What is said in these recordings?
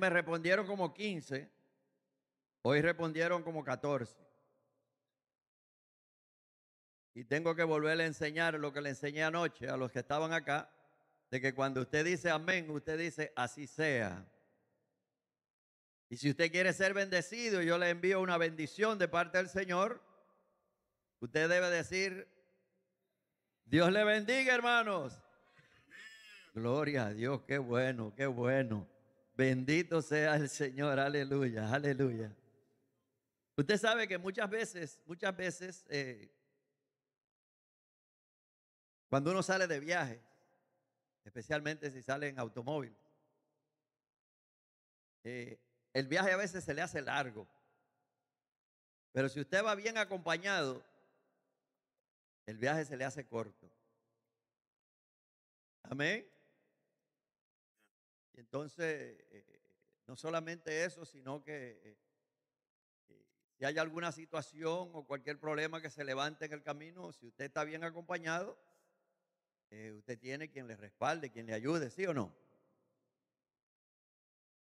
Me respondieron como 15, hoy respondieron como 14. Y tengo que volverle a enseñar lo que le enseñé anoche a los que estaban acá, de que cuando usted dice amén, usted dice así sea. Y si usted quiere ser bendecido y yo le envío una bendición de parte del Señor, usted debe decir, Dios le bendiga, hermanos. Gloria a Dios, qué bueno, qué bueno. Bendito sea el Señor, aleluya, aleluya. Usted sabe que muchas veces, cuando uno sale de viaje, especialmente si sale en automóvil, el viaje a veces se le hace largo. Pero si usted va bien acompañado, el viaje se le hace corto. Amén. Y entonces, no solamente eso, sino que si hay alguna situación o cualquier problema que se levante en el camino, si usted está bien acompañado, usted tiene quien le respalde, quien le ayude, ¿sí o no?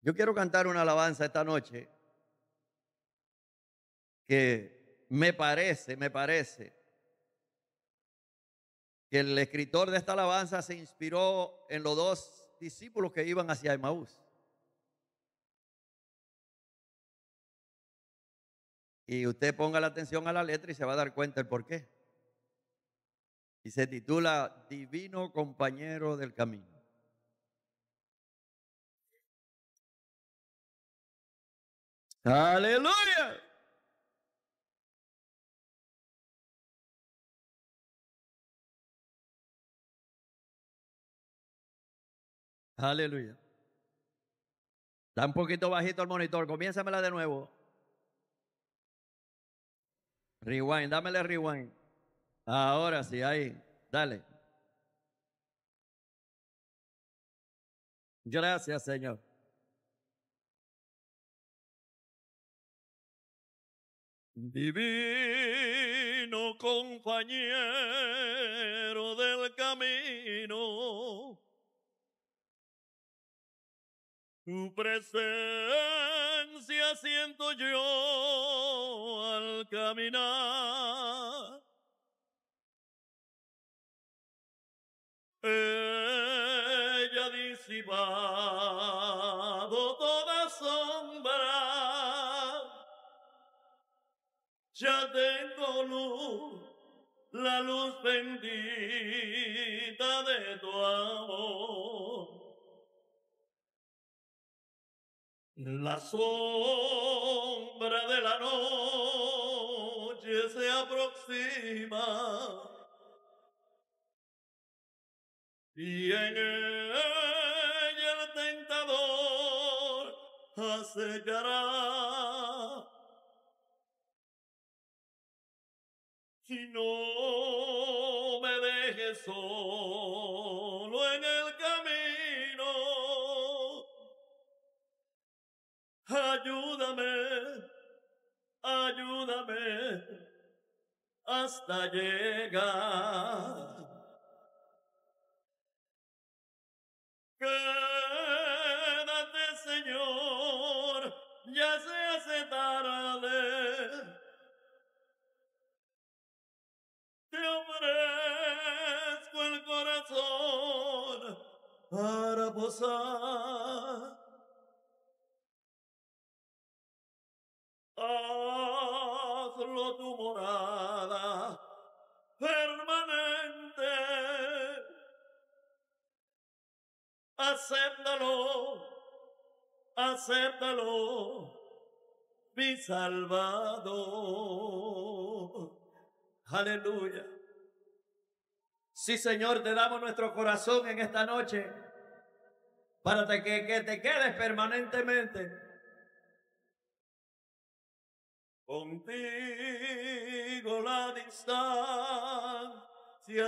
Yo quiero cantar una alabanza esta noche que me parece que el escritor de esta alabanza se inspiró en los dos discípulos que iban hacia Emaús. Y usted ponga la atención a la letra y se va a dar cuenta el por qué. Y se titula Divino Compañero del Camino. Aleluya. Aleluya. Da un poquito bajito el monitor. Comiénzamela de nuevo. Rewind, dámele rewind. Ahora sí, ahí. Dale. Gracias, Señor. Divino compañero del camino, tu presencia siento yo al caminar. Ella disipado toda sombra, ya tengo luz, la luz bendita de tu amor. La sombra de la noche se aproxima y en ella el tentador acechará. Si no me dejes solo en el camino, ayúdame hasta llegar. Quédate, Señor, ya se hace tarde. Te ofrezco el corazón para posar. Hazlo tu morada permanente. Acéptalo, mi Salvador. Aleluya. Sí, Señor, te damos nuestro corazón en esta noche para que te quedes permanentemente. Contigo la distancia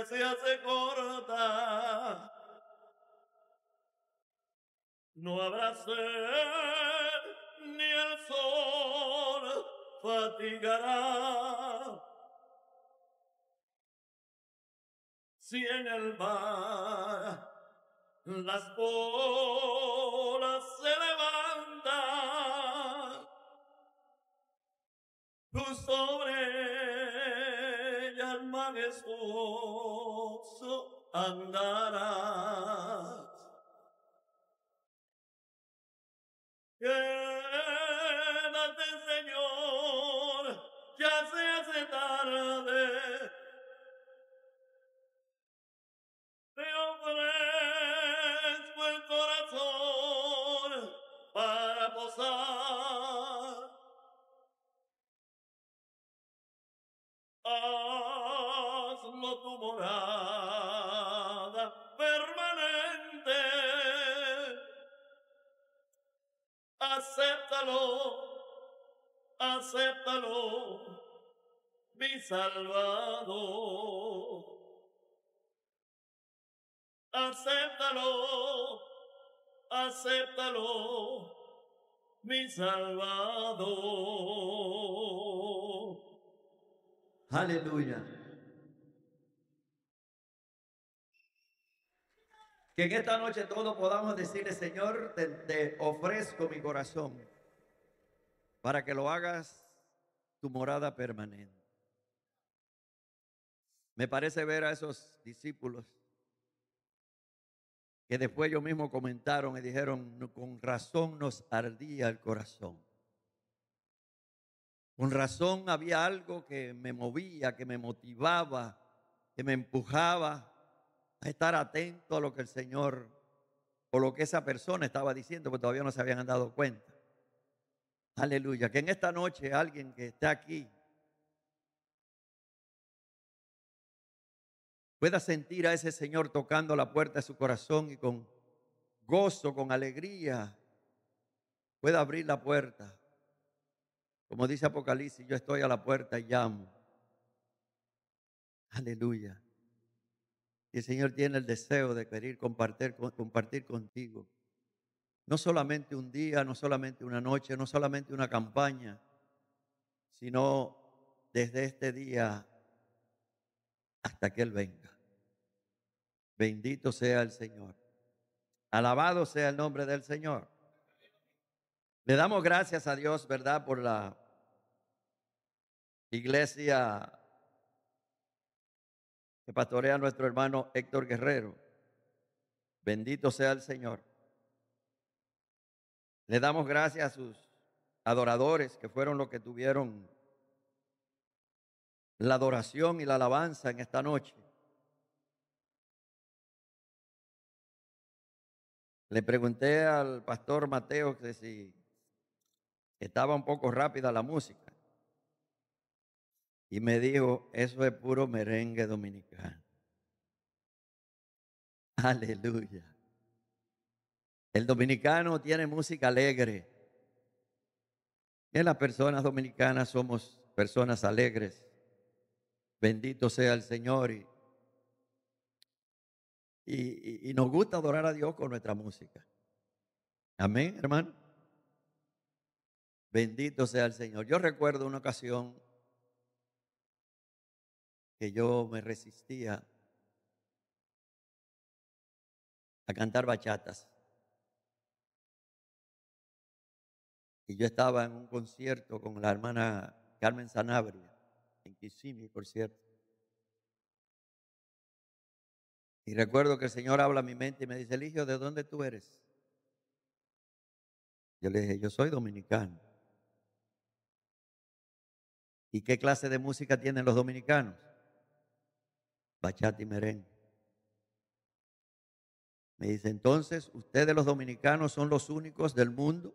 se hace corta. No habrá sed ni el sol fatigará. Si en el mar las olas se levantan, tú sobre ellas majestuoso andarás. Quédate, Señor, ya se hace tarde. Te ofrezco el corazón para posar. Hazlo tu morada permanente. Acéptalo, acéptalo, mi Salvador. Acéptalo, acéptalo, mi Salvador. Aleluya. Que en esta noche todos podamos decirle, Señor, te ofrezco mi corazón para que lo hagas tu morada permanente. Me parece ver a esos discípulos que después ellos mismos comentaron y dijeron, con razón nos ardía el corazón. Con razón había algo que me movía, que me motivaba, que me empujaba a estar atento a lo que el Señor o lo que esa persona estaba diciendo, porque todavía no se habían dado cuenta. Aleluya. Que en esta noche alguien que esté aquí pueda sentir a ese Señor tocando la puerta de su corazón y con gozo, con alegría, pueda abrir la puerta. Como dice Apocalipsis, yo estoy a la puerta y llamo. Aleluya. Y el Señor tiene el deseo de querer compartir contigo. No solamente un día, no solamente una noche, no solamente una campaña, sino desde este día hasta que Él venga. Bendito sea el Señor. Alabado sea el nombre del Señor. Le damos gracias a Dios, ¿verdad? Por la iglesia que pastorea nuestro hermano Héctor Guerrero. Bendito sea el Señor. Le damos gracias a sus adoradores que fueron los que tuvieron la adoración y la alabanza en esta noche. Le pregunté al pastor Mateo que si estaba un poco rápida la música. Y me dijo, eso es puro merengue dominicano. Aleluya. El dominicano tiene música alegre. Y las personas dominicanas somos personas alegres. Bendito sea el Señor. Y nos gusta adorar a Dios con nuestra música. Amén, hermano. Bendito sea el Señor. Yo recuerdo una ocasión que yo me resistía a cantar bachatas. Y yo estaba en un concierto con la hermana Carmen Sanabria, en Kissimmee, por cierto. Y recuerdo que el Señor habla a mi mente y me dice, Eligio, ¿de dónde tú eres? Yo le dije, yo soy dominicano. ¿Y qué clase de música tienen los dominicanos? Bachata y merengue. Me dice, entonces, ustedes los dominicanos son los únicos del mundo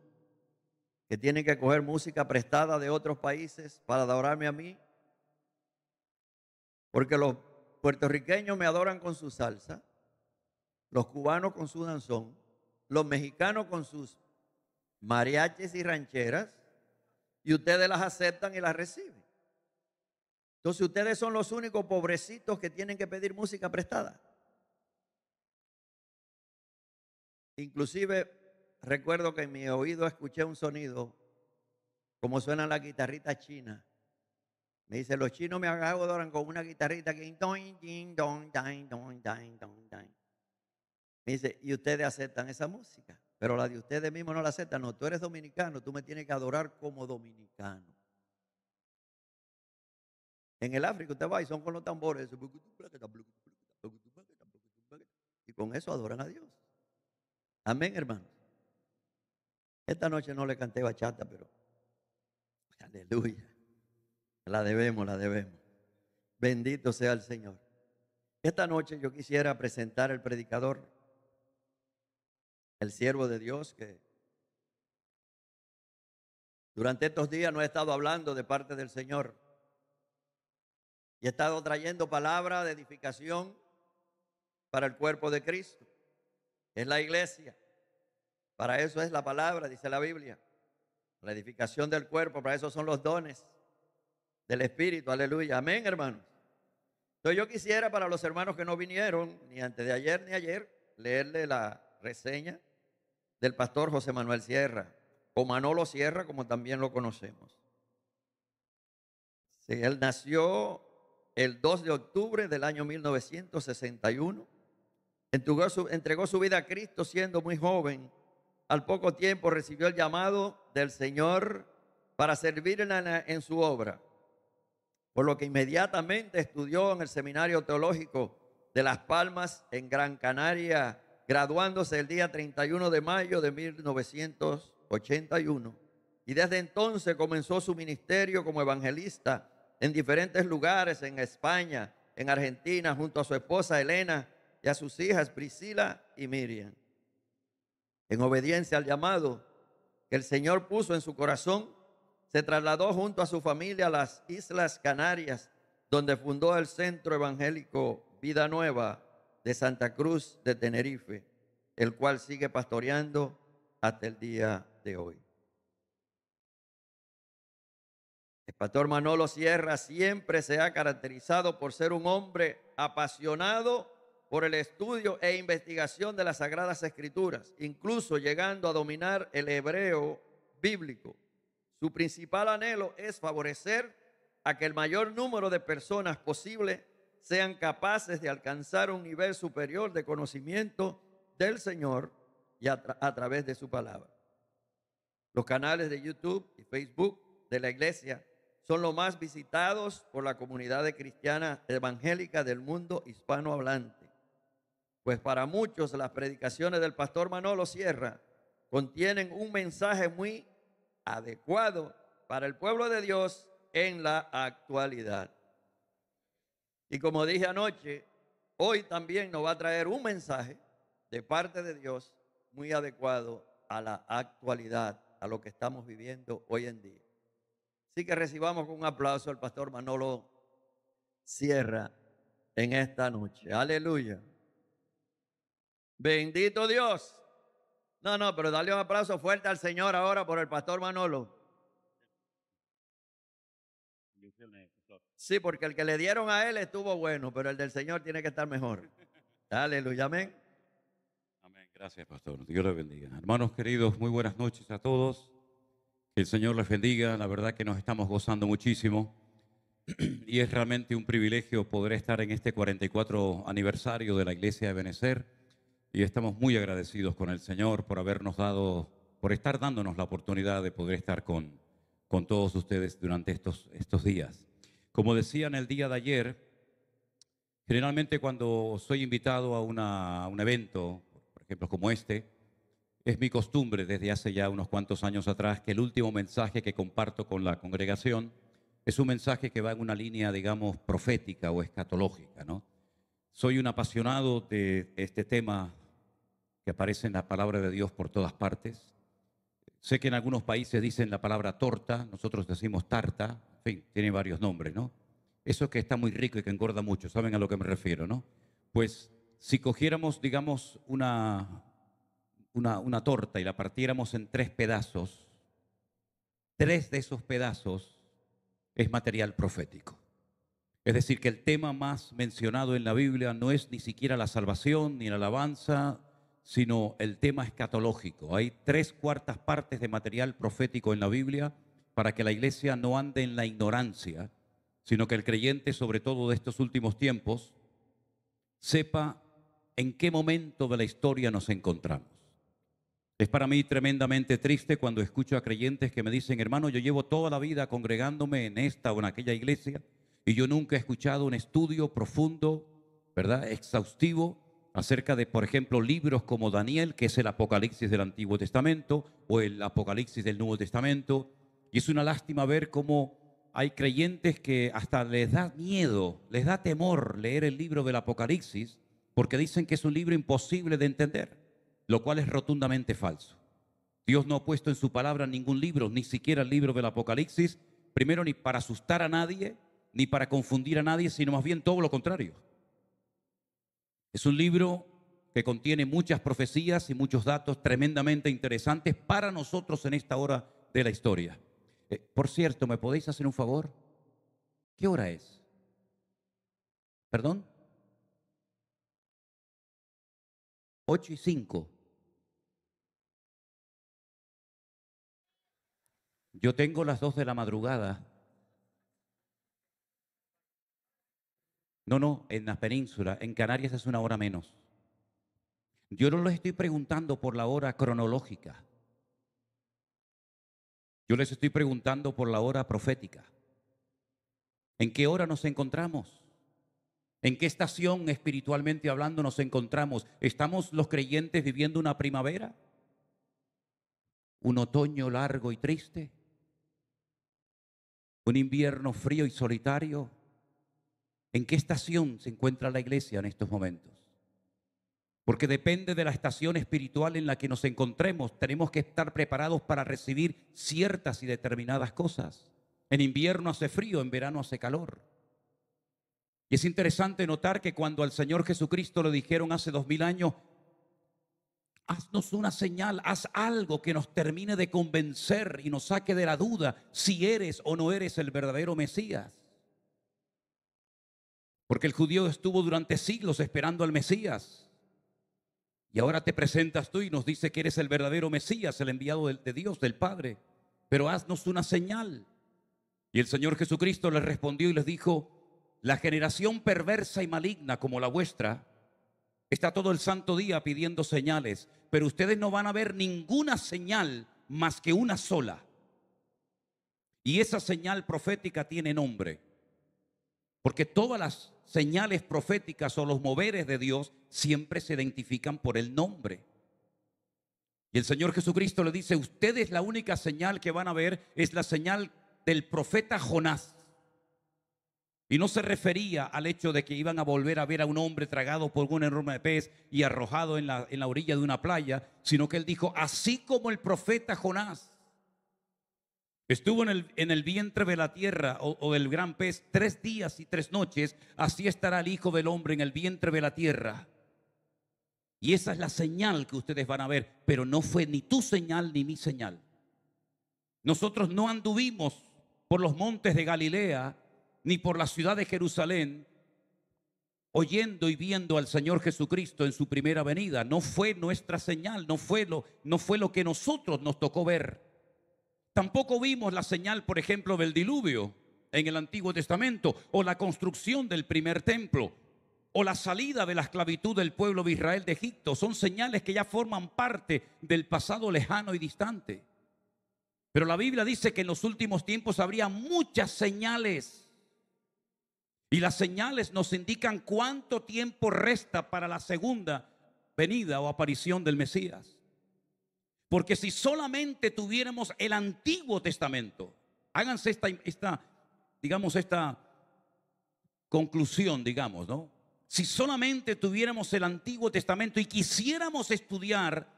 que tienen que coger música prestada de otros países para adorarme a mí. Porque los puertorriqueños me adoran con su salsa, los cubanos con su danzón, los mexicanos con sus mariachis y rancheras, y ustedes las aceptan y las reciben. Entonces ustedes son los únicos pobrecitos que tienen que pedir música prestada. Inclusive recuerdo que en mi oído escuché un sonido como suena la guitarrita china. Me dice, los chinos me adoran con una guitarrita que Me dice, ¿y ustedes aceptan esa música? Pero la de ustedes mismos no la aceptan. No, tú eres dominicano, tú me tienes que adorar como dominicano. En el África usted va y son con los tambores. Y con eso adoran a Dios. Amén, hermanos. Esta noche no le canté bachata, pero aleluya. La debemos, la debemos. Bendito sea el Señor. Esta noche yo quisiera presentar al predicador, el siervo de Dios, que durante estos días no he estado hablando de parte del Señor y he estado trayendo palabra de edificación para el cuerpo de Cristo. Es la iglesia. Para eso es la palabra, dice la Biblia. La edificación del cuerpo, para eso son los dones del Espíritu. Aleluya. Amén, hermanos. Entonces yo quisiera, para los hermanos que no vinieron, ni antes de ayer ni ayer, leerle la reseña del pastor José Manuel Sierra, o Manolo Sierra, como también lo conocemos. Sí, él nació el 2 de octubre del año 1961. Entregó su vida a Cristo siendo muy joven. Al poco tiempo recibió el llamado del Señor para servir en su obra, por lo que inmediatamente estudió en el Seminario Teológico de Las Palmas en Gran Canaria, graduándose el día 31 de mayo de 1981. Y desde entonces comenzó su ministerio como evangelista en diferentes lugares, en España, en Argentina, junto a su esposa Elena y a sus hijas Priscila y Miriam. En obediencia al llamado que el Señor puso en su corazón, se trasladó junto a su familia a las Islas Canarias, donde fundó el Centro Evangélico Vida Nueva de Santa Cruz de Tenerife, el cual sigue pastoreando hasta el día de hoy. El pastor Manolo Sierra siempre se ha caracterizado por ser un hombre apasionado por el estudio e investigación de las Sagradas Escrituras, incluso llegando a dominar el hebreo bíblico. Su principal anhelo es favorecer a que el mayor número de personas posible sean capaces de alcanzar un nivel superior de conocimiento del Señor y a través de su palabra. Los canales de YouTube y Facebook de la iglesia son los más visitados por la comunidad cristiana evangélica del mundo hispanohablante. Pues para muchos las predicaciones del pastor Manolo Sierra contienen un mensaje muy adecuado para el pueblo de Dios en la actualidad. Y como dije anoche, hoy también nos va a traer un mensaje de parte de Dios muy adecuado a la actualidad, a lo que estamos viviendo hoy en día. Así que recibamos con un aplauso al pastor Manolo Sierra en esta noche. Aleluya. Bendito Dios. No, pero dale un aplauso fuerte al Señor ahora por el pastor Manolo. Sí, porque el que le dieron a él estuvo bueno, pero el del Señor tiene que estar mejor. Aleluya, amén. Amén. Gracias, pastor. Dios le bendiga. Hermanos queridos, muy buenas noches a todos. Que el Señor les bendiga. La verdad que nos estamos gozando muchísimo. Y es realmente un privilegio poder estar en este 44 aniversario de la Iglesia de Benecer. Y estamos muy agradecidos con el Señor por habernos dado, por estar dándonos la oportunidad de poder estar con todos ustedes durante estos días. Como decía en el día de ayer, generalmente cuando soy invitado a un evento, por ejemplo como este, es mi costumbre desde hace ya unos cuantos años atrás que el último mensaje que comparto con la congregación es un mensaje que va en una línea, digamos, profética o escatológica, ¿no? Soy un apasionado de este tema que aparece en la palabra de Dios por todas partes. Sé que en algunos países dicen la palabra torta, nosotros decimos tarta, en fin, tiene varios nombres, ¿no? Eso que está muy rico y que engorda mucho, ¿saben a lo que me refiero, no? Pues si cogiéramos, digamos, una torta y la partiéramos en 3 pedazos, 3 de esos pedazos es material profético. Es decir, que el tema más mencionado en la Biblia no es ni siquiera la salvación ni la alabanza, sino el tema escatológico. Hay 3/4 partes de material profético en la Biblia para que la iglesia no ande en la ignorancia, sino que el creyente, sobre todo de estos últimos tiempos, sepa en qué momento de la historia nos encontramos. Es para mí tremendamente triste cuando escucho a creyentes que me dicen, hermano, yo llevo toda la vida congregándome en esta o en aquella iglesia y yo nunca he escuchado un estudio profundo, ¿verdad?, exhaustivo acerca de, por ejemplo, libros como Daniel, que es el Apocalipsis del Antiguo Testamento, o el Apocalipsis del Nuevo Testamento. Y es una lástima ver cómo hay creyentes que hasta les da miedo, les da temor leer el libro del Apocalipsis, porque dicen que es un libro imposible de entender, lo cual es rotundamente falso. Dios no ha puesto en su palabra ningún libro, ni siquiera el libro del Apocalipsis, primero ni para asustar a nadie, ni para confundir a nadie, sino más bien todo lo contrario. Es un libro que contiene muchas profecías y muchos datos tremendamente interesantes para nosotros en esta hora de la historia. Por cierto, ¿me podéis hacer un favor? ¿Qué hora es? ¿Perdón? 8:05. Yo tengo las 2 de la madrugada. No, en la península, en Canarias es una hora menos. Yo no les estoy preguntando por la hora cronológica. Yo les estoy preguntando por la hora profética. ¿En qué hora nos encontramos? ¿En qué estación espiritualmente hablando nos encontramos? ¿Estamos los creyentes viviendo una primavera? ¿Un otoño largo y triste? ¿Un invierno frío y solitario? ¿En qué estación se encuentra la iglesia en estos momentos? Porque depende de la estación espiritual en la que nos encontremos. Tenemos que estar preparados para recibir ciertas y determinadas cosas. En invierno hace frío, en verano hace calor. Y es interesante notar que cuando al Señor Jesucristo le dijeron hace 2000 años, haznos una señal, haz algo que nos termine de convencer y nos saque de la duda si eres o no eres el verdadero Mesías. Porque el judío estuvo durante siglos esperando al Mesías. Y ahora te presentas tú y nos dice que eres el verdadero Mesías, el enviado de Dios, del Padre. Pero haznos una señal. Y el Señor Jesucristo les respondió y les dijo, la generación perversa y maligna como la vuestra está todo el santo día pidiendo señales, pero ustedes no van a ver ninguna señal más que una sola. Y esa señal profética tiene nombre. Porque todas las señales proféticas o los moveres de Dios siempre se identifican por el nombre. Y el Señor Jesucristo le dice, ustedes la única señal que van a ver es la señal del profeta Jonás. Y no se refería al hecho de que iban a volver a ver a un hombre tragado por un enorme pez y arrojado en la orilla de una playa, sino que él dijo, así como el profeta Jonás estuvo en el vientre de la tierra o del gran pez 3 días y 3 noches, así estará el Hijo del Hombre en el vientre de la tierra. Y esa es la señal que ustedes van a ver, pero no fue ni tu señal ni mi señal. Nosotros no anduvimos por los montes de Galilea ni por la ciudad de Jerusalén oyendo y viendo al Señor Jesucristo en su primera venida. No fue nuestra señal, no fue lo que nosotros nos tocó ver. Tampoco vimos la señal, por ejemplo, del diluvio en el Antiguo Testamento, o la construcción del primer templo, o la salida de la esclavitud del pueblo de Israel de Egipto. Son señales que ya forman parte del pasado lejano y distante. Pero la Biblia dice que en los últimos tiempos habría muchas señales. Y las señales nos indican cuánto tiempo resta para la segunda venida o aparición del Mesías. Porque si solamente tuviéramos el Antiguo Testamento, háganse esta conclusión, digamos, ¿no? Si solamente tuviéramos el Antiguo Testamento y quisiéramos estudiar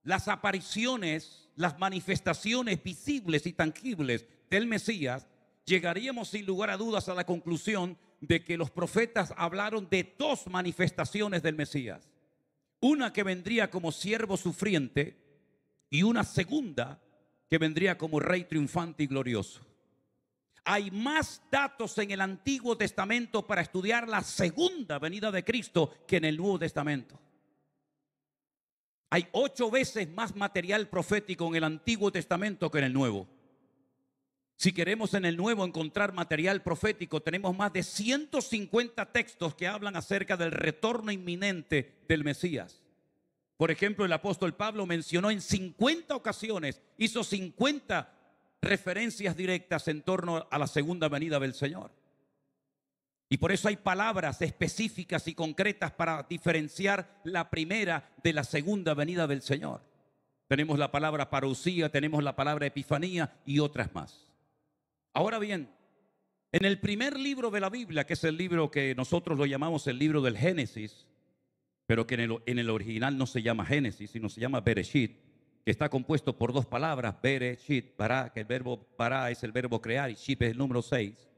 las apariciones, las manifestaciones visibles y tangibles del Mesías, llegaríamos sin lugar a dudas a la conclusión de que los profetas hablaron de 2 manifestaciones del Mesías. Una que vendría como siervo sufriente y una segunda que vendría como rey triunfante y glorioso. Hay más datos en el Antiguo Testamento para estudiar la segunda venida de Cristo que en el Nuevo Testamento. Hay 8 veces más material profético en el Antiguo Testamento que en el Nuevo. Si queremos en el Nuevo encontrar material profético, tenemos más de 150 textos que hablan acerca del retorno inminente del Mesías. Por ejemplo, el apóstol Pablo mencionó en 50 ocasiones, hizo 50 referencias directas en torno a la segunda venida del Señor. Y por eso hay palabras específicas y concretas para diferenciar la primera de la segunda venida del Señor. Tenemos la palabra parousia, tenemos la palabra epifanía y otras más. Ahora bien, en el primer libro de la Biblia, que es el libro que nosotros lo llamamos el libro del Génesis, pero que en el original no se llama Génesis, sino se llama Bereshit, que está compuesto por dos palabras, Bereshit, bara, que el verbo bara es el verbo crear y shit es el número 6.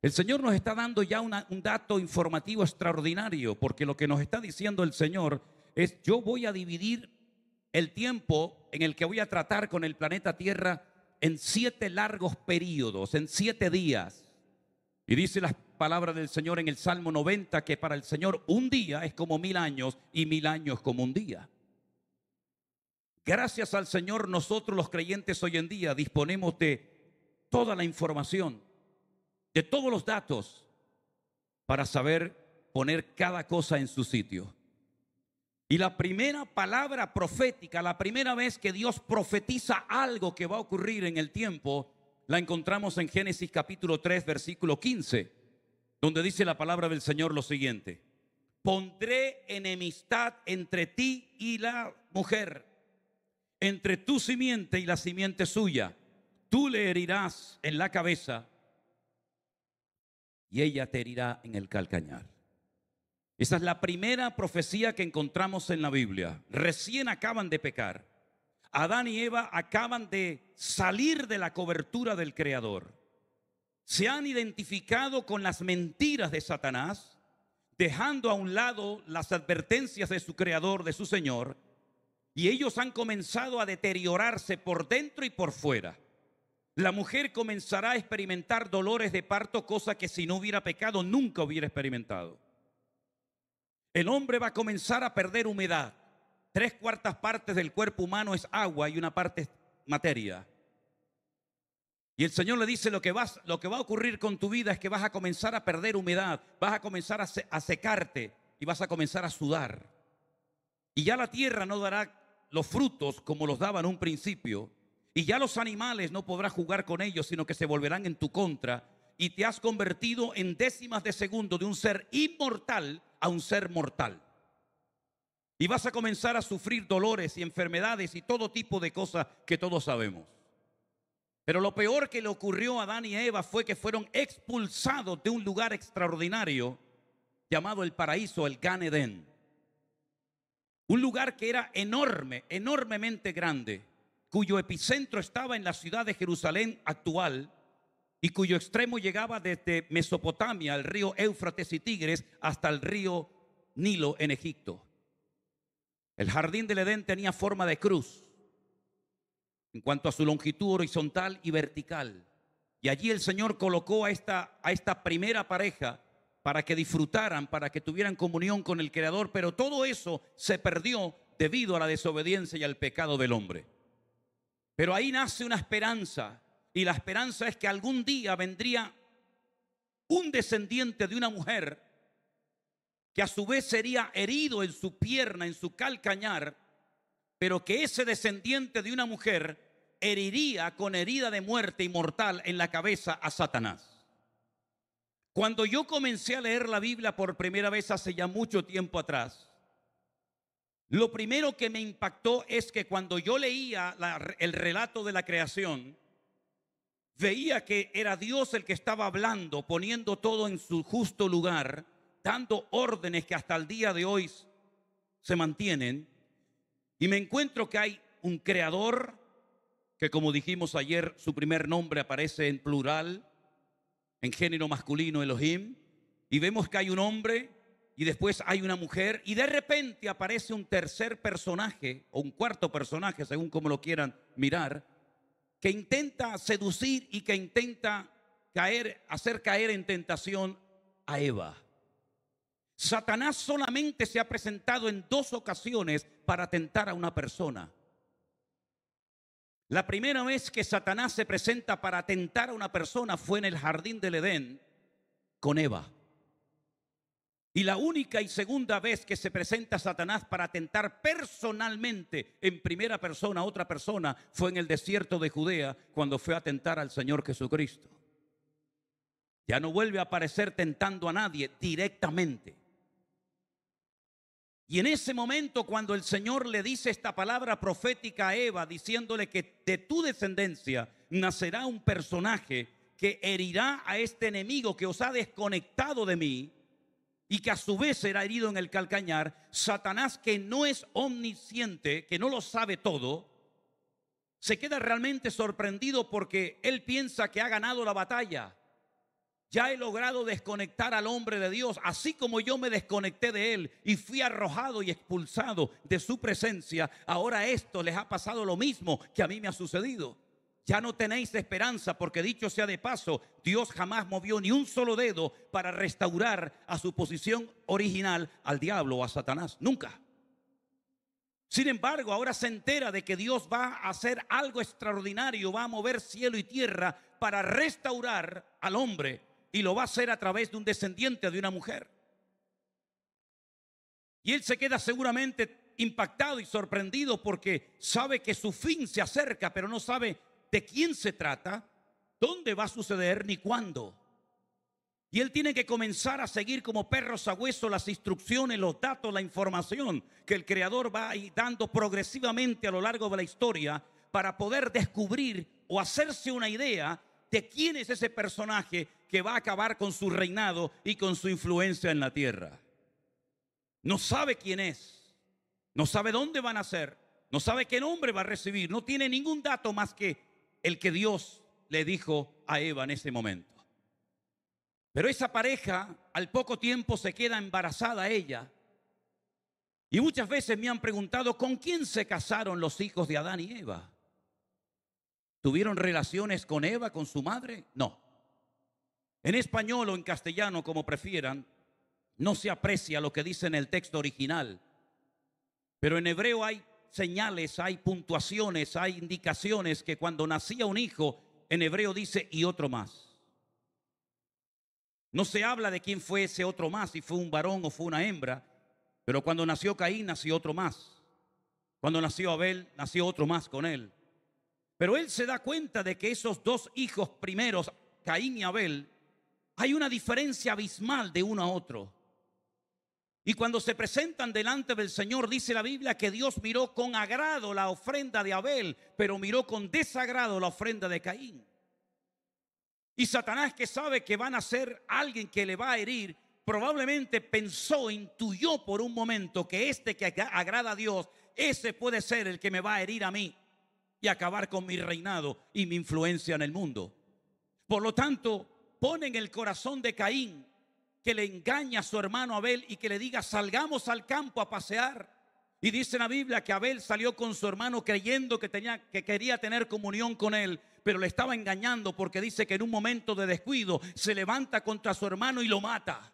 El Señor nos está dando ya un dato informativo extraordinario, porque lo que nos está diciendo el Señor es: yo voy a dividir el tiempo en el que voy a tratar con el planeta Tierra en 7 largos periodos, en 7 días. Y dice las palabras del Señor en el Salmo 90 que para el Señor un día es como 1000 años y 1000 años como un día. Gracias al Señor, nosotros los creyentes hoy en día disponemos de toda la información, de todos los datos, para saber poner cada cosa en su sitio. Y la primera palabra profética, la primera vez que Dios profetiza algo que va a ocurrir en el tiempo, la encontramos en Génesis capítulo 3, versículo 15, donde dice la palabra del Señor lo siguiente: pondré enemistad entre ti y la mujer, entre tu simiente y la simiente suya. Tú le herirás en la cabeza y ella te herirá en el calcañar. Esa es la primera profecía que encontramos en la Biblia. Recién acaban de pecar. Adán y Eva acaban de salir de la cobertura del Creador. Se han identificado con las mentiras de Satanás, dejando a un lado las advertencias de su Creador, de su Señor, y ellos han comenzado a deteriorarse por dentro y por fuera. La mujer comenzará a experimentar dolores de parto, cosa que si no hubiera pecado nunca hubiera experimentado. El hombre va a comenzar a perder humedad. 3/4 partes del cuerpo humano es agua y una parte es materia. Y el Señor le dice: lo que va a ocurrir con tu vida es que vas a comenzar a perder humedad, vas a comenzar a secarte y vas a comenzar a sudar. Y ya la tierra no dará los frutos como los daba en un principio. Y ya los animales no podrás jugar con ellos, sino que se volverán en tu contra. Y te has convertido en décimas de segundo de un ser inmortal a un ser mortal. Y vas a comenzar a sufrir dolores y enfermedades y todo tipo de cosas que todos sabemos. Pero lo peor que le ocurrió a Adán y a Eva fue que fueron expulsados de un lugar extraordinario llamado el paraíso, el Gan Edén. Un lugar que era enorme, enormemente grande, cuyo epicentro estaba en la ciudad de Jerusalén actual y cuyo extremo llegaba desde Mesopotamia, el río Éufrates y Tigres, hasta el río Nilo en Egipto. El jardín del Edén tenía forma de cruz en cuanto a su longitud horizontal y vertical. Y allí el Señor colocó a esta primera pareja para que disfrutaran, para que tuvieran comunión con el Creador, pero todo eso se perdió debido a la desobediencia y al pecado del hombre. Pero ahí nace una esperanza, y la esperanza es que algún día vendría un descendiente de una mujer que a su vez sería herido en su pierna, en su calcañar, pero que ese descendiente de una mujer heriría con herida de muerte y mortal en la cabeza a Satanás. Cuando yo comencé a leer la Biblia por primera vez hace ya mucho tiempo atrás, lo primero que me impactó es que cuando yo leía el relato de la creación, veía que era Dios el que estaba hablando, poniendo todo en su justo lugar, dando órdenes que hasta el día de hoy se mantienen. Y me encuentro que hay un creador, que como dijimos ayer, su primer nombre aparece en plural, en género masculino, Elohim. Y vemos que hay un hombre y después hay una mujer. Y de repente aparece un tercer personaje, o un cuarto personaje, según como lo quieran mirar, que intenta seducir y que intenta hacer caer en tentación a Eva. Satanás solamente se ha presentado en 2 ocasiones para tentar a una persona. La primera vez que Satanás se presenta para tentar a una persona fue en el jardín del Edén con Eva. Y la única y segunda vez que se presenta Satanás para tentar personalmente en primera persona a otra persona fue en el desierto de Judea, cuando fue a tentar al Señor Jesucristo. Ya no vuelve a aparecer tentando a nadie directamente. Y en ese momento, cuando el Señor le dice esta palabra profética a Eva, diciéndole que de tu descendencia nacerá un personaje que herirá a este enemigo que os ha desconectado de mí y que a su vez será herido en el calcañar, Satanás, que no es omnisciente, que no lo sabe todo, se queda realmente sorprendido porque él piensa que ha ganado la batalla. Ya he logrado desconectar al hombre de Dios, así como yo me desconecté de él y fui arrojado y expulsado de su presencia. Ahora a esto les ha pasado lo mismo que a mí me ha sucedido. Ya no tenéis esperanza, porque dicho sea de paso, Dios jamás movió ni un solo dedo para restaurar a su posición original al diablo o a Satanás. Nunca. Sin embargo, ahora se entera de que Dios va a hacer algo extraordinario, va a mover cielo y tierra para restaurar al hombre. Y lo va a hacer a través de un descendiente de una mujer. Y él se queda seguramente impactado y sorprendido porque sabe que su fin se acerca, pero no sabe de quién se trata, dónde va a suceder ni cuándo. Y él tiene que comenzar a seguir como perro sabueso las instrucciones, los datos, la información que el Creador va a ir dando progresivamente a lo largo de la historia para poder descubrir o hacerse una idea de quién es ese personaje que va a acabar con su reinado y con su influencia en la tierra. No sabe quién es, no sabe dónde van a nacer, no sabe qué nombre va a recibir, no tiene ningún dato más que el que Dios le dijo a Eva en ese momento. Pero esa pareja al poco tiempo se queda embarazada ella. Y muchas veces me han preguntado, ¿con quién se casaron los hijos de Adán y Eva? ¿Tuvieron relaciones con Eva, con su madre? No. En español o en castellano, como prefieran, no se aprecia lo que dice en el texto original. Pero en hebreo hay señales, hay puntuaciones, hay indicaciones que cuando nacía un hijo, en hebreo dice y otro más. No se habla de quién fue ese otro más, si fue un varón o fue una hembra, pero cuando nació Caín, nació otro más. Cuando nació Abel, nació otro más con él. Pero él se da cuenta de que esos dos hijos primeros, Caín y Abel, hay una diferencia abismal de uno a otro. Y cuando se presentan delante del Señor, dice la Biblia que Dios miró con agrado la ofrenda de Abel, pero miró con desagrado la ofrenda de Caín. Y Satanás, que sabe que van a ser alguien que le va a herir, probablemente pensó, intuyó por un momento que este que agrada a Dios, ese puede ser el que me va a herir a mí y acabar con mi reinado y mi influencia en el mundo. Por lo tanto, pone en el corazón de Caín que le engaña a su hermano Abel y que le diga, salgamos al campo a pasear. Y dice la Biblia que Abel salió con su hermano creyendo que quería tener comunión con él, pero le estaba engañando, porque dice que en un momento de descuido se levanta contra su hermano y lo mata.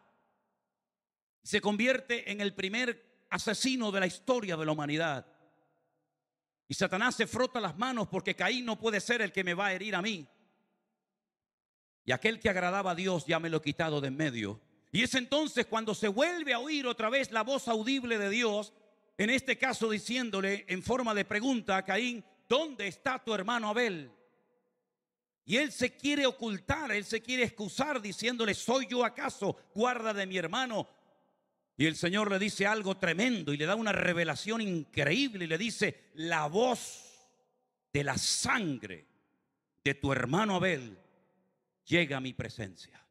Se convierte en el primer asesino de la historia de la humanidad. Y Satanás se frota las manos porque Caín no puede ser el que me va a herir a mí. Y aquel que agradaba a Dios ya me lo he quitado de en medio. Y es entonces cuando se vuelve a oír otra vez la voz audible de Dios, en este caso diciéndole en forma de pregunta a Caín, ¿dónde está tu hermano Abel? Y él se quiere ocultar, él se quiere excusar diciéndole, ¿soy yo acaso guarda de mi hermano? Y el Señor le dice algo tremendo y le da una revelación increíble y le dice, la voz de la sangre de tu hermano Abel llega a mi presencia.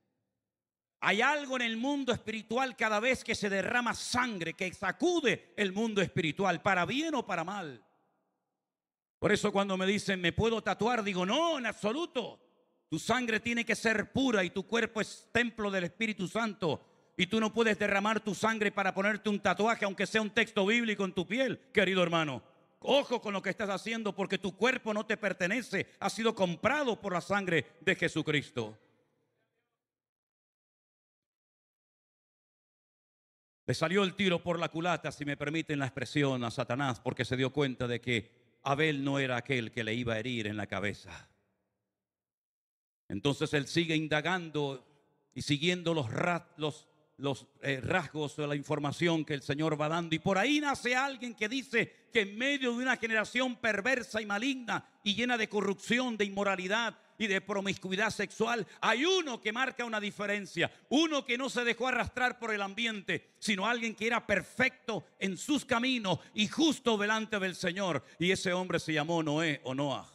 Hay algo en el mundo espiritual cada vez que se derrama sangre que sacude el mundo espiritual, para bien o para mal. Por eso cuando me dicen, ¿me puedo tatuar? Digo, no, en absoluto. Tu sangre tiene que ser pura y tu cuerpo es templo del Espíritu Santo. Y tú no puedes derramar tu sangre para ponerte un tatuaje, aunque sea un texto bíblico en tu piel, querido hermano. Ojo con lo que estás haciendo, porque tu cuerpo no te pertenece, ha sido comprado por la sangre de Jesucristo. Le salió el tiro por la culata, si me permiten la expresión, a Satanás, porque se dio cuenta de que Abel no era aquel que le iba a herir en la cabeza. Entonces él sigue indagando y siguiendo los rasgos de la información que el Señor va dando. Y por ahí nace alguien que dice que en medio de una generación perversa y maligna y llena de corrupción, de inmoralidad y de promiscuidad sexual, hay uno que marca una diferencia. Uno que no se dejó arrastrar por el ambiente, sino alguien que era perfecto en sus caminos y justo delante del Señor. Y ese hombre se llamó Noé o Noah.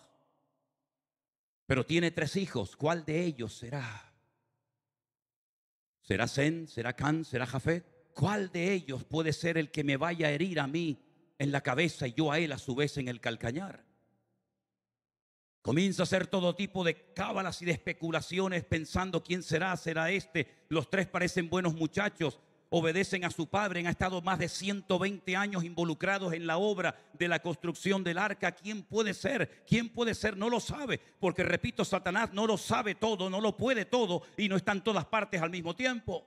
Pero tiene 3 hijos. ¿Cuál de ellos será? ¿Será Sem? ¿Será Can? ¿Será Jafet? ¿Cuál de ellos puede ser el que me vaya a herir a mí en la cabeza y yo a él a su vez en el calcañar? Comienza a hacer todo tipo de cábalas y de especulaciones pensando quién será, será este. Los 3 parecen buenos muchachos, obedecen a su padre, han estado más de 120 años involucrados en la obra de la construcción del arca. ¿Quién puede ser? ¿Quién puede ser? No lo sabe, porque repito, Satanás no lo sabe todo, no lo puede todo y no está en todas partes al mismo tiempo.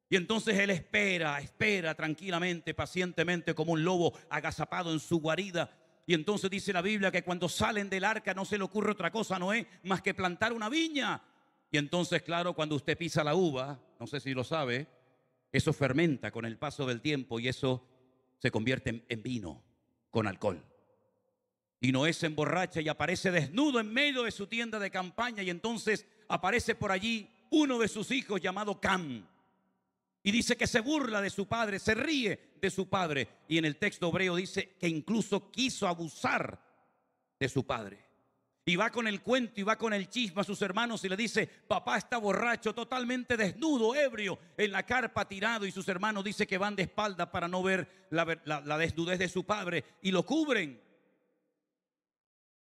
Y entonces él espera tranquilamente, pacientemente, como un lobo agazapado en su guarida. Y entonces dice la Biblia que cuando salen del arca no se le ocurre otra cosa a Noé más que plantar una viña. Y entonces, claro, cuando usted pisa la uva, no sé si lo sabe, eso fermenta con el paso del tiempo y eso se convierte en vino con alcohol. Y Noé se emborracha y aparece desnudo en medio de su tienda de campaña. Y entonces aparece por allí uno de sus hijos llamado Cam. Y dice que se burla de su padre, se ríe de su padre. Y en el texto hebreo dice que incluso quiso abusar de su padre. Y va con el cuento y va con el chisme a sus hermanos y le dice: papá está borracho, totalmente desnudo, ebrio, en la carpa tirado. Y sus hermanos dicen que van de espalda para no ver la desnudez de su padre y lo cubren.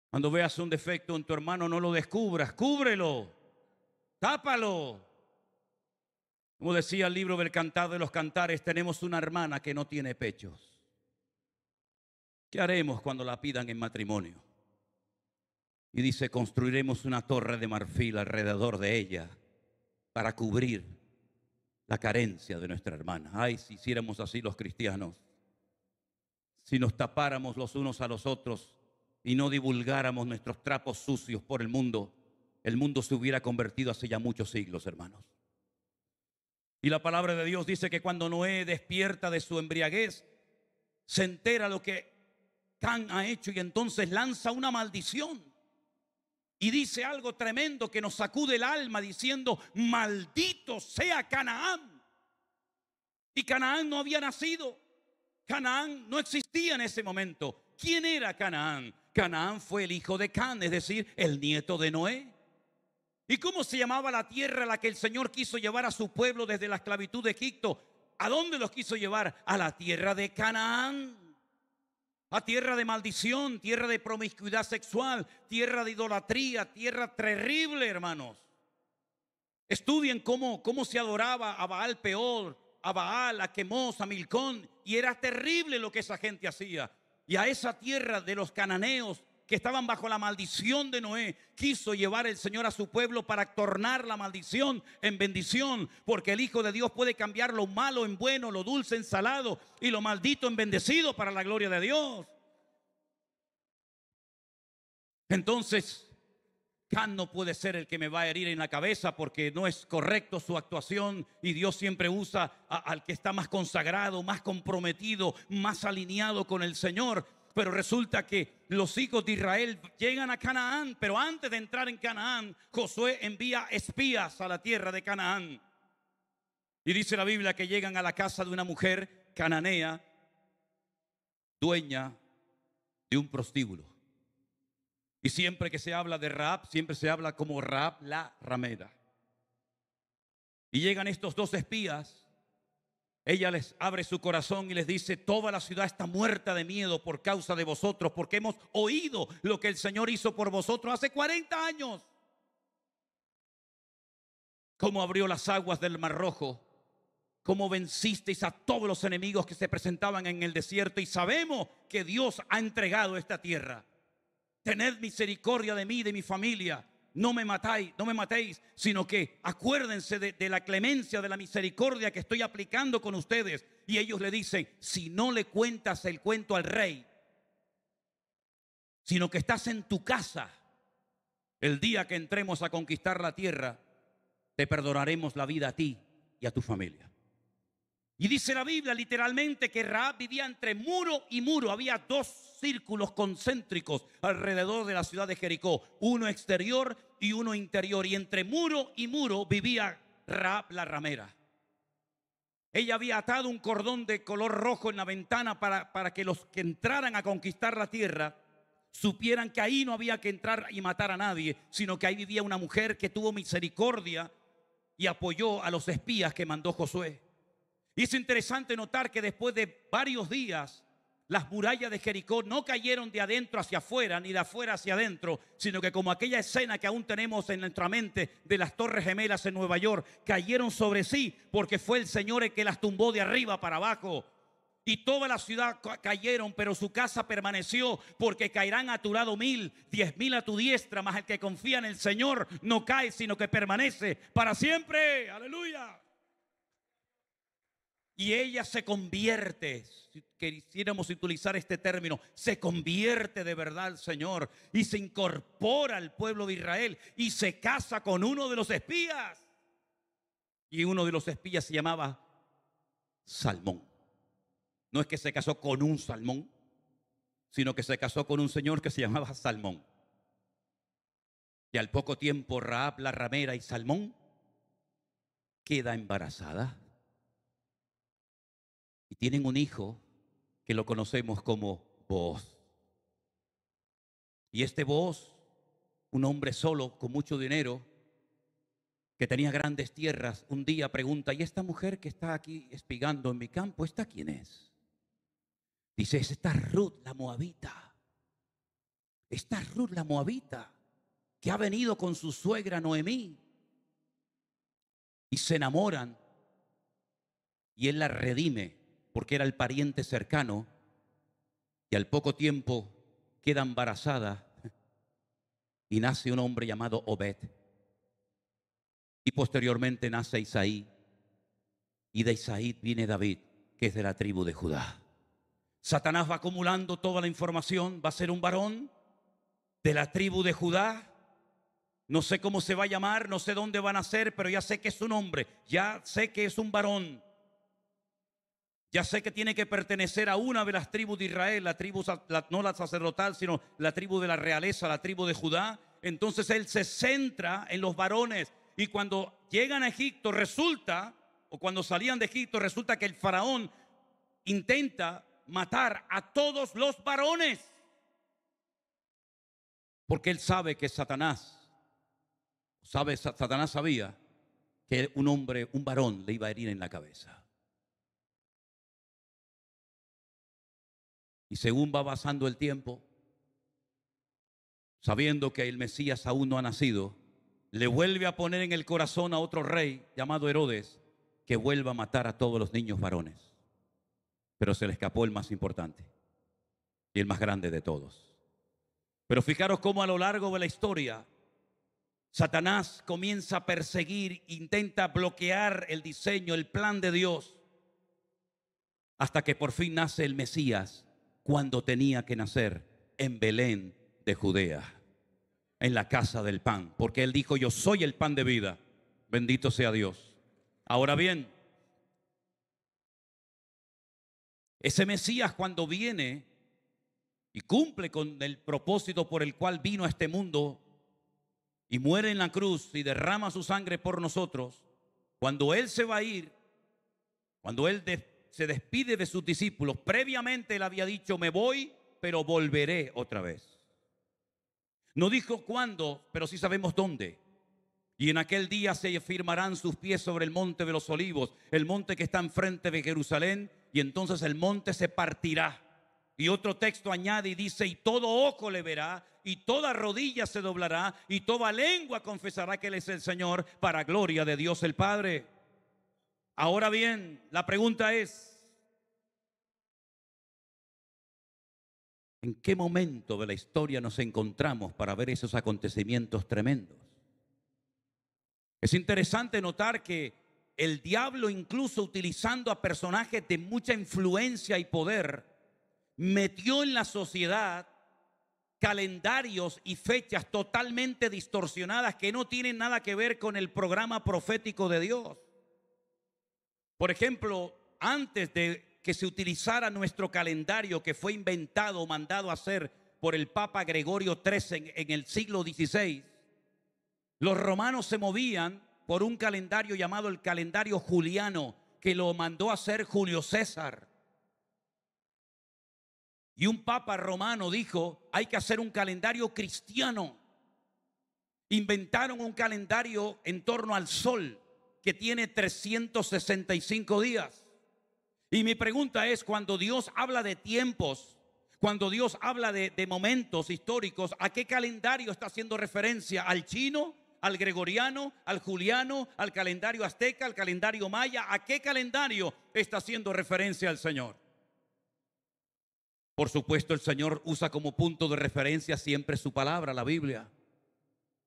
Cuando veas un defecto en tu hermano, no lo descubras, cúbrelo, tápalo. Como decía el libro del Cantar de los Cantares, tenemos una hermana que no tiene pechos. ¿Qué haremos cuando la pidan en matrimonio? Y dice: construiremos una torre de marfil alrededor de ella para cubrir la carencia de nuestra hermana. Ay, si hiciéramos así los cristianos, si nos tapáramos los unos a los otros y no divulgáramos nuestros trapos sucios por el mundo se hubiera convertido hace ya muchos siglos, hermanos. Y la palabra de Dios dice que cuando Noé despierta de su embriaguez, se entera lo que Can ha hecho y entonces lanza una maldición. Y dice algo tremendo que nos sacude el alma diciendo: maldito sea Canaán. Y Canaán no había nacido. Canaán no existía en ese momento. ¿Quién era Canaán? Canaán fue el hijo de Can, es decir, el nieto de Noé. ¿Y cómo se llamaba la tierra a la que el Señor quiso llevar a su pueblo desde la esclavitud de Egipto? ¿A dónde los quiso llevar? A la tierra de Canaán. A tierra de maldición, tierra de promiscuidad sexual, tierra de idolatría, tierra terrible, hermanos. Estudien cómo se adoraba a Baal Peor, a Baal, a Quemos, a Milcón. Y era terrible lo que esa gente hacía. Y a esa tierra de los cananeos que estaban bajo la maldición de Noé, quiso llevar el Señor a su pueblo para tornar la maldición en bendición, porque el Hijo de Dios puede cambiar lo malo en bueno, lo dulce en salado y lo maldito en bendecido para la gloria de Dios. Entonces, Can no puede ser el que me va a herir en la cabeza, porque no es correcto su actuación, y Dios siempre usa al que está más consagrado, más comprometido, más alineado con el Señor. Pero resulta que los hijos de Israel llegan a Canaán, pero antes de entrar en Canaán, Josué envía espías a la tierra de Canaán. Y dice la Biblia que llegan a la casa de una mujer cananea, dueña de un prostíbulo. Y siempre que se habla de Rahab, siempre se habla como Rahab la ramera. Y llegan estos 2 espías. Ella les abre su corazón y les dice: toda la ciudad está muerta de miedo por causa de vosotros, porque hemos oído lo que el Señor hizo por vosotros hace 40 años. Cómo abrió las aguas del Mar Rojo, cómo vencisteis a todos los enemigos que se presentaban en el desierto, y sabemos que Dios ha entregado esta tierra. Tened misericordia de mí y de mi familia. No me matéis, sino que acuérdense de la clemencia, de la misericordia que estoy aplicando con ustedes. Y ellos le dicen: si no le cuentas el cuento al rey, sino que estás en tu casa. El día que entremos a conquistar la tierra, te perdonaremos la vida a ti y a tu familia. Y dice la Biblia literalmente que Rahab vivía entre muro y muro. Había 2 círculos concéntricos alrededor de la ciudad de Jericó, uno exterior y uno interior. Y entre muro y muro vivía Rahab la ramera. Ella había atado un cordón de color rojo en la ventana para que los que entraran a conquistar la tierra supieran que ahí no había que entrar y matar a nadie, sino que ahí vivía una mujer que tuvo misericordia y apoyó a los espías que mandó Josué. Y es interesante notar que después de varios días, las murallas de Jericó no cayeron de adentro hacia afuera, ni de afuera hacia adentro, sino que como aquella escena que aún tenemos en nuestra mente de las Torres Gemelas en Nueva York, cayeron sobre sí, porque fue el Señor el que las tumbó de arriba para abajo. Y toda la ciudad cayeron, pero su casa permaneció, porque caerán a tu lado 1000, 10,000 a tu diestra, mas el que confía en el Señor no cae, sino que permanece para siempre. ¡Aleluya! Y ella se convierte, si quisiéramos utilizar este término, se convierte de verdad al Señor y se incorpora al pueblo de Israel y se casa con uno de los espías. Y uno de los espías se llamaba Salmón. No es que se casó con un salmón, sino que se casó con un señor que se llamaba Salmón. Y al poco tiempo Rahab la ramera y Salmón queda embarazada. Y tienen un hijo que lo conocemos como Booz. Y este Booz, un hombre solo con mucho dinero, que tenía grandes tierras, un día pregunta: ¿y esta mujer que está aquí espigando en mi campo, esta quién es? Dice: esta es Ruth la moabita. Esta es Ruth la moabita, que ha venido con su suegra Noemí. Y se enamoran y él la redime, porque era el pariente cercano, y al poco tiempo queda embarazada y nace un hombre llamado Obed, y posteriormente nace Isaí, y de Isaí viene David, que es de la tribu de Judá. Satanás va acumulando toda la información. Va a ser un varón de la tribu de Judá. No sé cómo se va a llamar, no sé dónde van a nacer, pero ya sé que es un hombre, ya sé que es un varón. Ya sé que tiene que pertenecer a una de las tribus de Israel, la tribu, no la sacerdotal, sino la tribu de la realeza, la tribu de Judá. Entonces él se centra en los varones. Y cuando llegan a Egipto resulta, o cuando salían de Egipto, resulta que el faraón intenta matar a todos los varones. Porque él sabe que Satanás sabía que un hombre, un varón, le iba a herir en la cabeza. Y según va pasando el tiempo, sabiendo que el Mesías aún no ha nacido, le vuelve a poner en el corazón a otro rey llamado Herodes, que vuelva a matar a todos los niños varones. Pero se le escapó el más importante y el más grande de todos. Pero fijaros cómo a lo largo de la historia Satanás comienza a perseguir, intenta bloquear el diseño, el plan de Dios, hasta que por fin nace el Mesías, cuando tenía que nacer, en Belén de Judea, en la casa del pan, porque él dijo: yo soy el pan de vida. Bendito sea Dios. Ahora bien, ese Mesías, cuando viene y cumple con el propósito por el cual vino a este mundo y muere en la cruz y derrama su sangre por nosotros, cuando él se va a ir, cuando él se despide de sus discípulos, previamente él había dicho: me voy, pero volveré otra vez. No dijo cuándo, pero sí sabemos dónde. Y en aquel día se firmarán sus pies sobre el monte de los olivos, el monte que está enfrente de Jerusalén, y entonces el monte se partirá. Y otro texto añade y dice: y todo ojo le verá, y toda rodilla se doblará, y toda lengua confesará que él es el Señor, para gloria de Dios el Padre. Ahora bien, la pregunta es: ¿en qué momento de la historia nos encontramos para ver esos acontecimientos tremendos? Es interesante notar que el diablo, incluso utilizando a personajes de mucha influencia y poder, metió en la sociedad calendarios y fechas totalmente distorsionadas que no tienen nada que ver con el programa profético de Dios. Por ejemplo, antes de que se utilizara nuestro calendario, que fue inventado o mandado a hacer por el Papa Gregorio XIII en el siglo XVI, los romanos se movían por un calendario llamado el calendario juliano, que lo mandó a hacer Julio César. Y un papa romano dijo, hay que hacer un calendario cristiano. Inventaron un calendario en torno al sol que tiene 365 días. Y mi pregunta es, cuando Dios habla de tiempos, cuando Dios habla de momentos históricos, ¿a qué calendario está haciendo referencia? ¿Al chino, al gregoriano, al juliano, al calendario azteca, al calendario maya? ¿A qué calendario está haciendo referencia el Señor? Por supuesto, el Señor usa como punto de referencia siempre su palabra, la Biblia.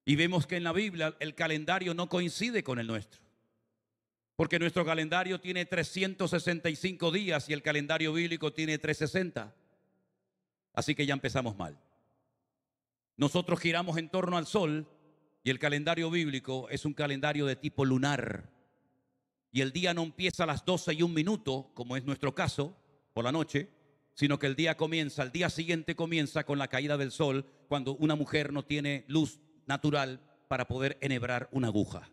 Y vemos que en la Biblia el calendario no coincide con el nuestro. Porque nuestro calendario tiene 365 días y el calendario bíblico tiene 360. Así que ya empezamos mal. Nosotros giramos en torno al sol y el calendario bíblico es un calendario de tipo lunar. Y el día no empieza a las 12:01, como es nuestro caso, por la noche, sino que el día día siguiente comienza con la caída del sol, cuando una mujer no tiene luz natural para poder enhebrar una aguja.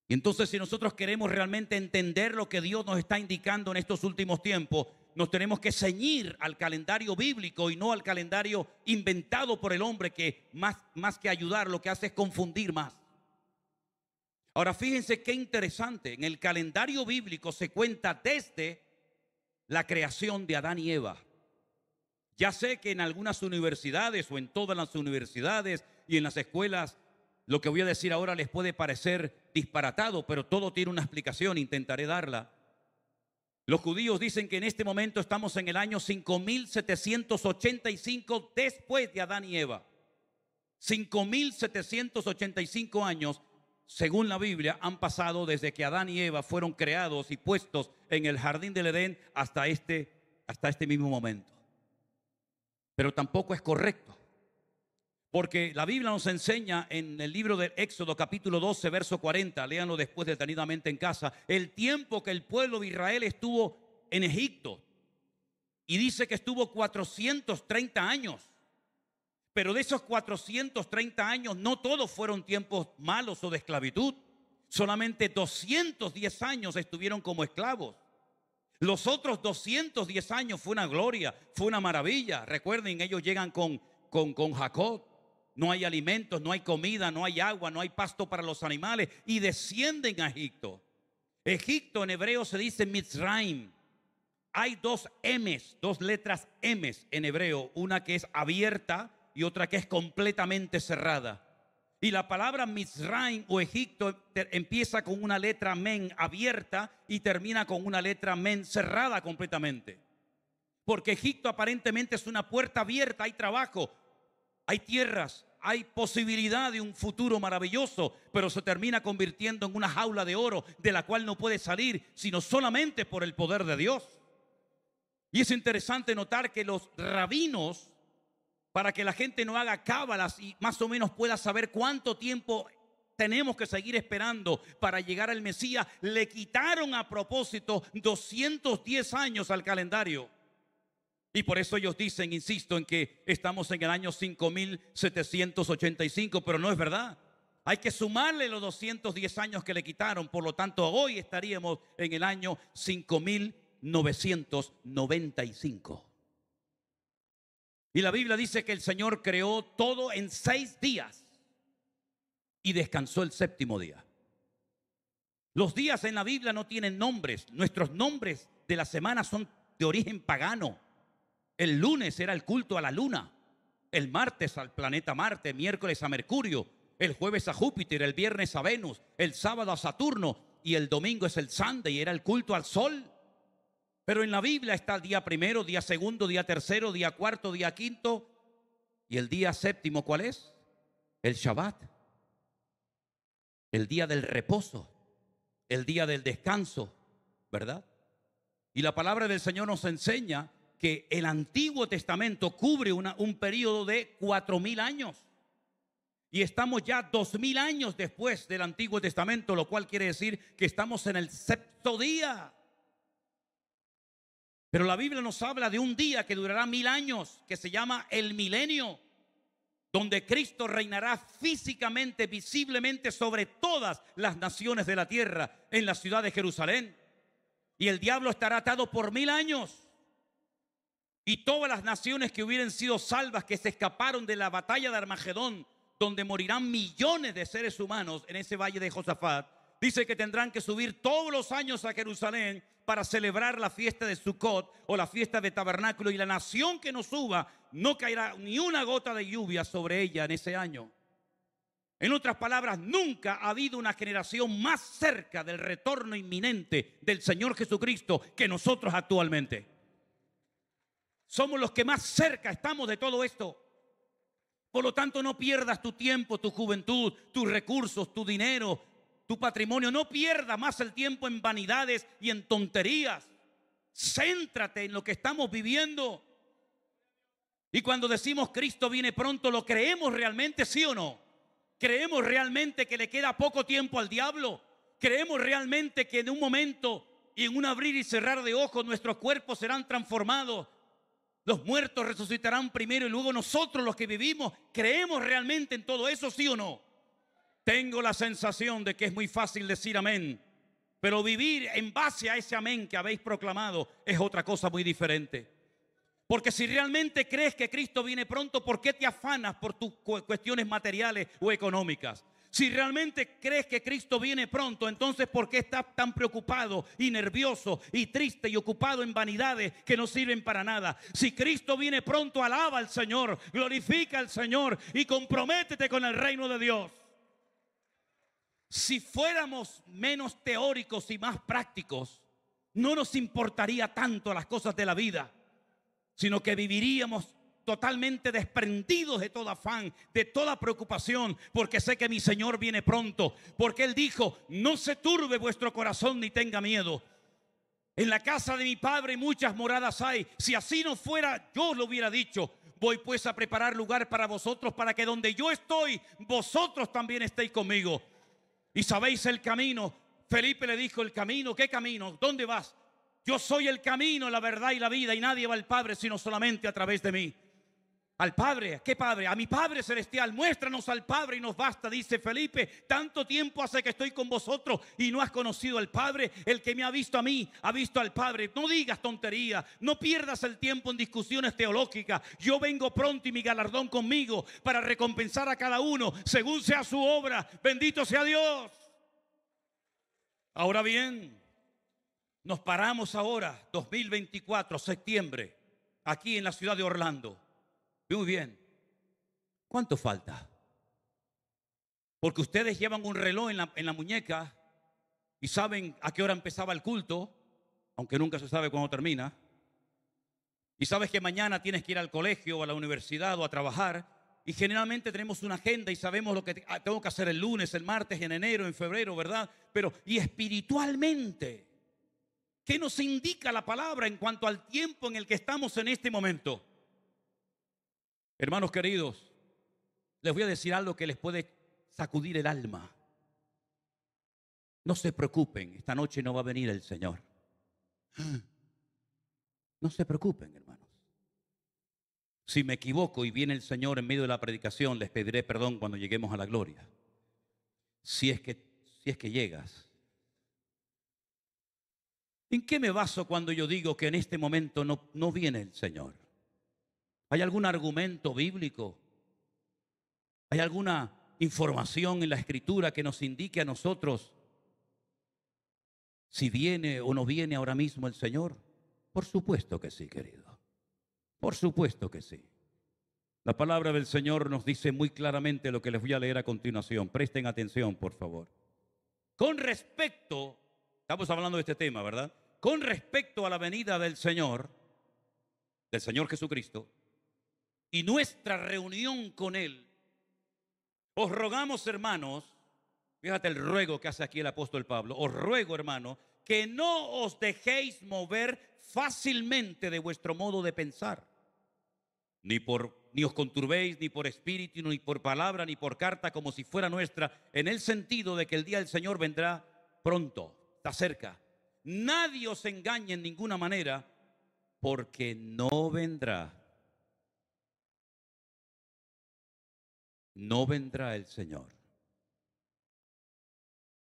Y entonces, si nosotros queremos realmente entender lo que Dios nos está indicando en estos últimos tiempos, nos tenemos que ceñir al calendario bíblico y no al calendario inventado por el hombre, que más que ayudar, lo que hace es confundir más. Ahora, fíjense qué interesante. En el calendario bíblico se cuenta desde la creación de Adán y Eva. Ya sé que en algunas universidades o en todas las universidades y en las escuelas, lo que voy a decir ahora les puede parecer disparatado, pero todo tiene una explicación, intentaré darla. Los judíos dicen que en este momento estamos en el año 5785 después de Adán y Eva. 5785 años, según la Biblia, han pasado desde que Adán y Eva fueron creados y puestos en el jardín del Edén hasta este mismo momento. Pero tampoco es correcto. Porque la Biblia nos enseña en el libro de Éxodo capítulo 12 verso 40, léanlo después detenidamente en casa, el tiempo que el pueblo de Israel estuvo en Egipto. Y dice que estuvo 430 años. Pero de esos 430 años no todos fueron tiempos malos o de esclavitud. Solamente 210 años estuvieron como esclavos. Los otros 210 años fue una gloria, fue una maravilla. Recuerden, ellos llegan con Jacob. No hay alimentos, no hay comida, no hay agua, no hay pasto para los animales y descienden a Egipto. Egipto en hebreo se dice Mitzrayim. Hay dos M's, dos letras M's en hebreo, una que es abierta y otra que es completamente cerrada. Y la palabra Mitzrayim o Egipto empieza con una letra men abierta y termina con una letra men cerrada completamente. Porque Egipto aparentemente es una puerta abierta, hay trabajo, hay tierras, hay posibilidad de un futuro maravilloso, pero se termina convirtiendo en una jaula de oro de la cual no puede salir, sino solamente por el poder de Dios. Y es interesante notar que los rabinos, para que la gente no haga cábalas y más o menos pueda saber cuánto tiempo tenemos que seguir esperando para llegar al Mesías, le quitaron a propósito 210 años al calendario. Y por eso ellos dicen, insisto, en que estamos en el año 5785, pero no es verdad. Hay que sumarle los 210 años que le quitaron. Por lo tanto, hoy estaríamos en el año 5995. Y la Biblia dice que el Señor creó todo en 6 días y descansó el séptimo día. Los días en la Biblia no tienen nombres. Nuestros nombres de la semana son de origen pagano. El lunes era el culto a la luna, el martes al planeta Marte, miércoles a Mercurio, el jueves a Júpiter, el viernes a Venus, el sábado a Saturno y el domingo es el Sunday, era el culto al sol. Pero en la Biblia está el día primero, día segundo, día tercero, día cuarto, día quinto y el día séptimo, ¿cuál es? El Shabbat, el día del reposo, el día del descanso, ¿verdad? Y la palabra del Señor nos enseña que el Antiguo Testamento cubre un periodo de 4000 años. Y estamos ya 2000 años después del Antiguo Testamento, lo cual quiere decir que estamos en el sexto día. Pero la Biblia nos habla de un día que durará 1000 años, que se llama el milenio, donde Cristo reinará físicamente, visiblemente sobre todas las naciones de la tierra en la ciudad de Jerusalén. Y el diablo estará atado por 1000 años. Y todas las naciones que hubieran sido salvas, que se escaparon de la batalla de Armagedón, donde morirán millones de seres humanos en ese valle de Josafat, dice que tendrán que subir todos los años a Jerusalén para celebrar la fiesta de Sukkot o la fiesta de Tabernáculo, y la nación que no suba no caerá ni una gota de lluvia sobre ella en ese año. En otras palabras, nunca ha habido una generación más cerca del retorno inminente del Señor Jesucristo que nosotros actualmente. Somos los que más cerca estamos de todo esto. Por lo tanto, no pierdas tu tiempo, tu juventud, tus recursos, tu dinero, tu patrimonio. No pierdas más el tiempo en vanidades y en tonterías. Céntrate en lo que estamos viviendo. Y cuando decimos Cristo viene pronto, ¿lo creemos realmente, sí o no? ¿Creemos realmente que le queda poco tiempo al diablo? ¿Creemos realmente que en un momento y en un abrir y cerrar de ojos nuestros cuerpos serán transformados? Los muertos resucitarán primero y luego nosotros los que vivimos. ¿Creemos realmente en todo eso, sí o no? Tengo la sensación de que es muy fácil decir amén, pero vivir en base a ese amén que habéis proclamado es otra cosa muy diferente. Porque si realmente crees que Cristo viene pronto, ¿por qué te afanas por tus cuestiones materiales o económicas? Si realmente crees que Cristo viene pronto, entonces ¿por qué estás tan preocupado y nervioso y triste y ocupado en vanidades que no sirven para nada? Si Cristo viene pronto, alaba al Señor, glorifica al Señor y comprométete con el reino de Dios. Si fuéramos menos teóricos y más prácticos, no nos importaría tanto las cosas de la vida, sino que viviríamos totalmente desprendidos de todo afán, de toda preocupación, porque sé que mi Señor viene pronto, porque Él dijo, no se turbe vuestro corazón ni tenga miedo. En la casa de mi Padre muchas moradas hay. Si así no fuera, yo lo hubiera dicho. Voy pues a preparar lugar para vosotros, para que donde yo estoy, vosotros también estéis conmigo. Y sabéis el camino. Felipe le dijo, el camino, ¿qué camino? ¿Dónde vas? Yo soy el camino, la verdad y la vida, y nadie va al Padre sino solamente a través de mí. Al Padre, ¿qué Padre? A mi Padre Celestial. Muéstranos al Padre y nos basta, dice Felipe. Tanto tiempo hace que estoy con vosotros y no has conocido al Padre. El que me ha visto a mí, ha visto al Padre. No digas tontería, no pierdas el tiempo en discusiones teológicas. Yo vengo pronto y mi galardón conmigo para recompensar a cada uno según sea su obra. Bendito sea Dios. Ahora bien, nos paramos ahora, 2024, septiembre, aquí en la ciudad de Orlando. Muy bien. ¿Cuánto falta? Porque ustedes llevan un reloj en la muñeca y saben a qué hora empezaba el culto, aunque nunca se sabe cuándo termina. Y sabes que mañana tienes que ir al colegio o a la universidad o a trabajar. Y generalmente tenemos una agenda y sabemos lo que tengo que hacer el lunes, el martes, en enero, en febrero, ¿verdad? Pero, y espiritualmente, ¿qué nos indica la palabra en cuanto al tiempo en el que estamos en este momento? Hermanos queridos, les voy a decir algo que les puede sacudir el alma. No se preocupen, esta noche no va a venir el Señor. No se preocupen, hermanos. Si me equivoco y viene el Señor en medio de la predicación, les pediré perdón cuando lleguemos a la gloria. Si es que llegas. ¿En qué me baso cuando yo digo que en este momento no viene el Señor? ¿Hay algún argumento bíblico? ¿Hay alguna información en la Escritura que nos indique a nosotros si viene o no viene ahora mismo el Señor? Por supuesto que sí, querido. Por supuesto que sí. La palabra del Señor nos dice muy claramente lo que les voy a leer a continuación. Presten atención, por favor. Con respecto, estamos hablando de este tema, ¿verdad? Con respecto a la venida del Señor Jesucristo, y nuestra reunión con Él, os rogamos, hermanos, fíjate el ruego que hace aquí el apóstol Pablo, os ruego, hermanos, que no os dejéis mover fácilmente de vuestro modo de pensar. Ni os conturbéis, ni por espíritu, ni por palabra, ni por carta, como si fuera nuestra, en el sentido de que el día del Señor vendrá pronto, está cerca. Nadie os engañe en ninguna manera, porque no vendrá el Señor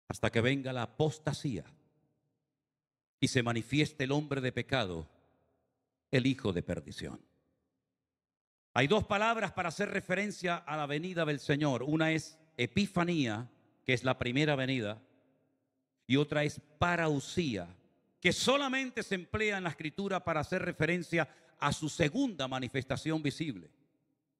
hasta que venga la apostasía y se manifieste el hombre de pecado, el hijo de perdición. Hay dos palabras para hacer referencia a la venida del Señor. Una es epifanía, que es la primera venida, y otra es parausía, que solamente se emplea en la Escritura para hacer referencia a su segunda manifestación visible.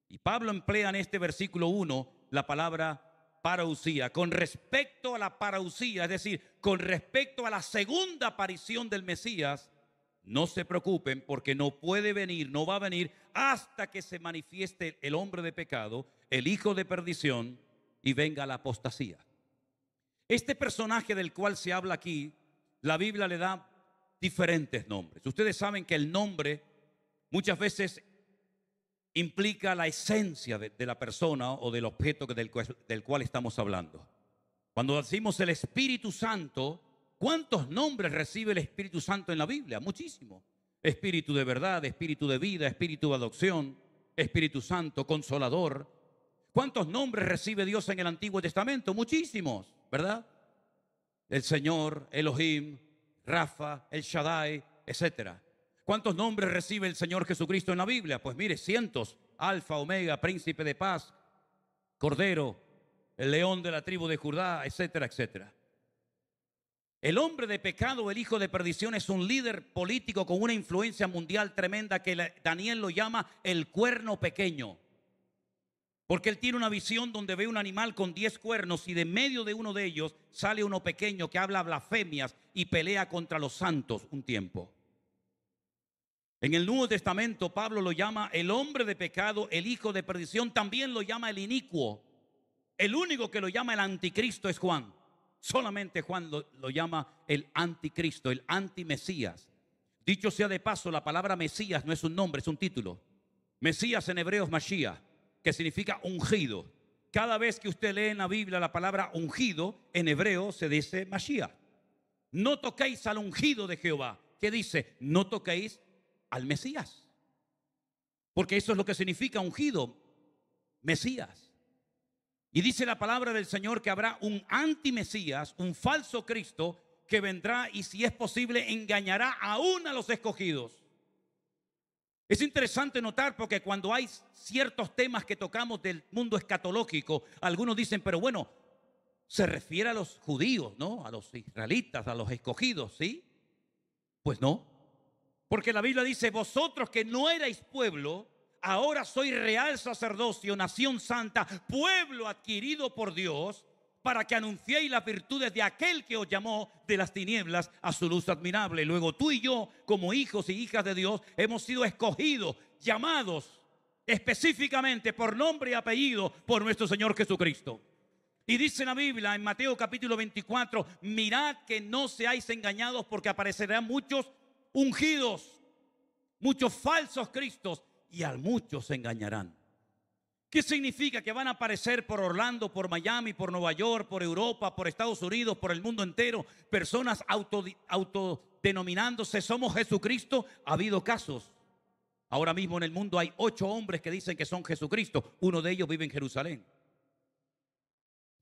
Y Pablo emplea en este versículo 1 la palabra parausía. Con respecto a la parausía, es decir, con respecto a la segunda aparición del Mesías, no se preocupen porque no puede venir, no va a venir hasta que se manifieste el hombre de pecado, el hijo de perdición, y venga la apostasía. Este personaje del cual se habla aquí, la Biblia le da diferentes nombres. Ustedes saben que el nombre muchas veces implica la esencia de la persona o del objeto del cual estamos hablando. Cuando decimos el Espíritu Santo, ¿cuántos nombres recibe el Espíritu Santo en la Biblia? Muchísimos. Espíritu de verdad, Espíritu de vida, Espíritu de adopción, Espíritu Santo, Consolador. ¿Cuántos nombres recibe Dios en el Antiguo Testamento? Muchísimos, ¿verdad? El Señor, Elohim, Rafa, El Shaddai, etcétera. ¿Cuántos nombres recibe el Señor Jesucristo en la Biblia? Pues mire, cientos. Alfa, Omega, Príncipe de Paz, Cordero, el León de la tribu de Judá, etcétera, etcétera. El hombre de pecado, el hijo de perdición, es un líder político con una influencia mundial tremenda que Daniel lo llama el cuerno pequeño. Porque él tiene una visión donde ve un animal con 10 cuernos y de medio de uno de ellos sale uno pequeño que habla blasfemias y pelea contra los santos un tiempo. En el Nuevo Testamento Pablo lo llama el hombre de pecado, el hijo de perdición, también lo llama el inicuo. El único que lo llama el anticristo es Juan. Solamente Juan lo llama el anticristo, el antimesías. Dicho sea de paso, la palabra Mesías no es un nombre, es un título. Mesías en hebreo es Mashiach, que significa ungido. Cada vez que usted lee en la Biblia la palabra ungido, en hebreo se dice Mashiach. No toquéis al ungido de Jehová. ¿Qué dice? No toquéis al Mesías. Porque eso es lo que significa ungido, Mesías. Y dice la palabra del Señor que habrá un antimesías, un falso Cristo que vendrá y si es posible engañará aún a los escogidos. Es interesante notar porque cuando hay ciertos temas que tocamos del mundo escatológico, algunos dicen, pero bueno, se refiere a los judíos, ¿no? A los israelitas, a los escogidos, ¿sí? Pues no. Porque la Biblia dice, vosotros que no erais pueblo, ahora sois real sacerdocio, nación santa, pueblo adquirido por Dios, para que anunciéis las virtudes de aquel que os llamó de las tinieblas a su luz admirable. Luego tú y yo, como hijos y hijas de Dios, hemos sido escogidos, llamados específicamente por nombre y apellido por nuestro Señor Jesucristo. Y dice la Biblia en Mateo capítulo 24, mirad que no seáis engañados porque aparecerán muchos ungidos, muchos falsos cristos, y a muchos se engañarán. ¿Qué significa? Que van a aparecer por Orlando, por Miami, por Nueva York, por Europa, por Estados Unidos, por el mundo entero, personas autodenominándose somos Jesucristo. Ha habido casos. Ahora mismo en el mundo hay 8 hombres que dicen que son Jesucristo. Uno de ellos vive en Jerusalén.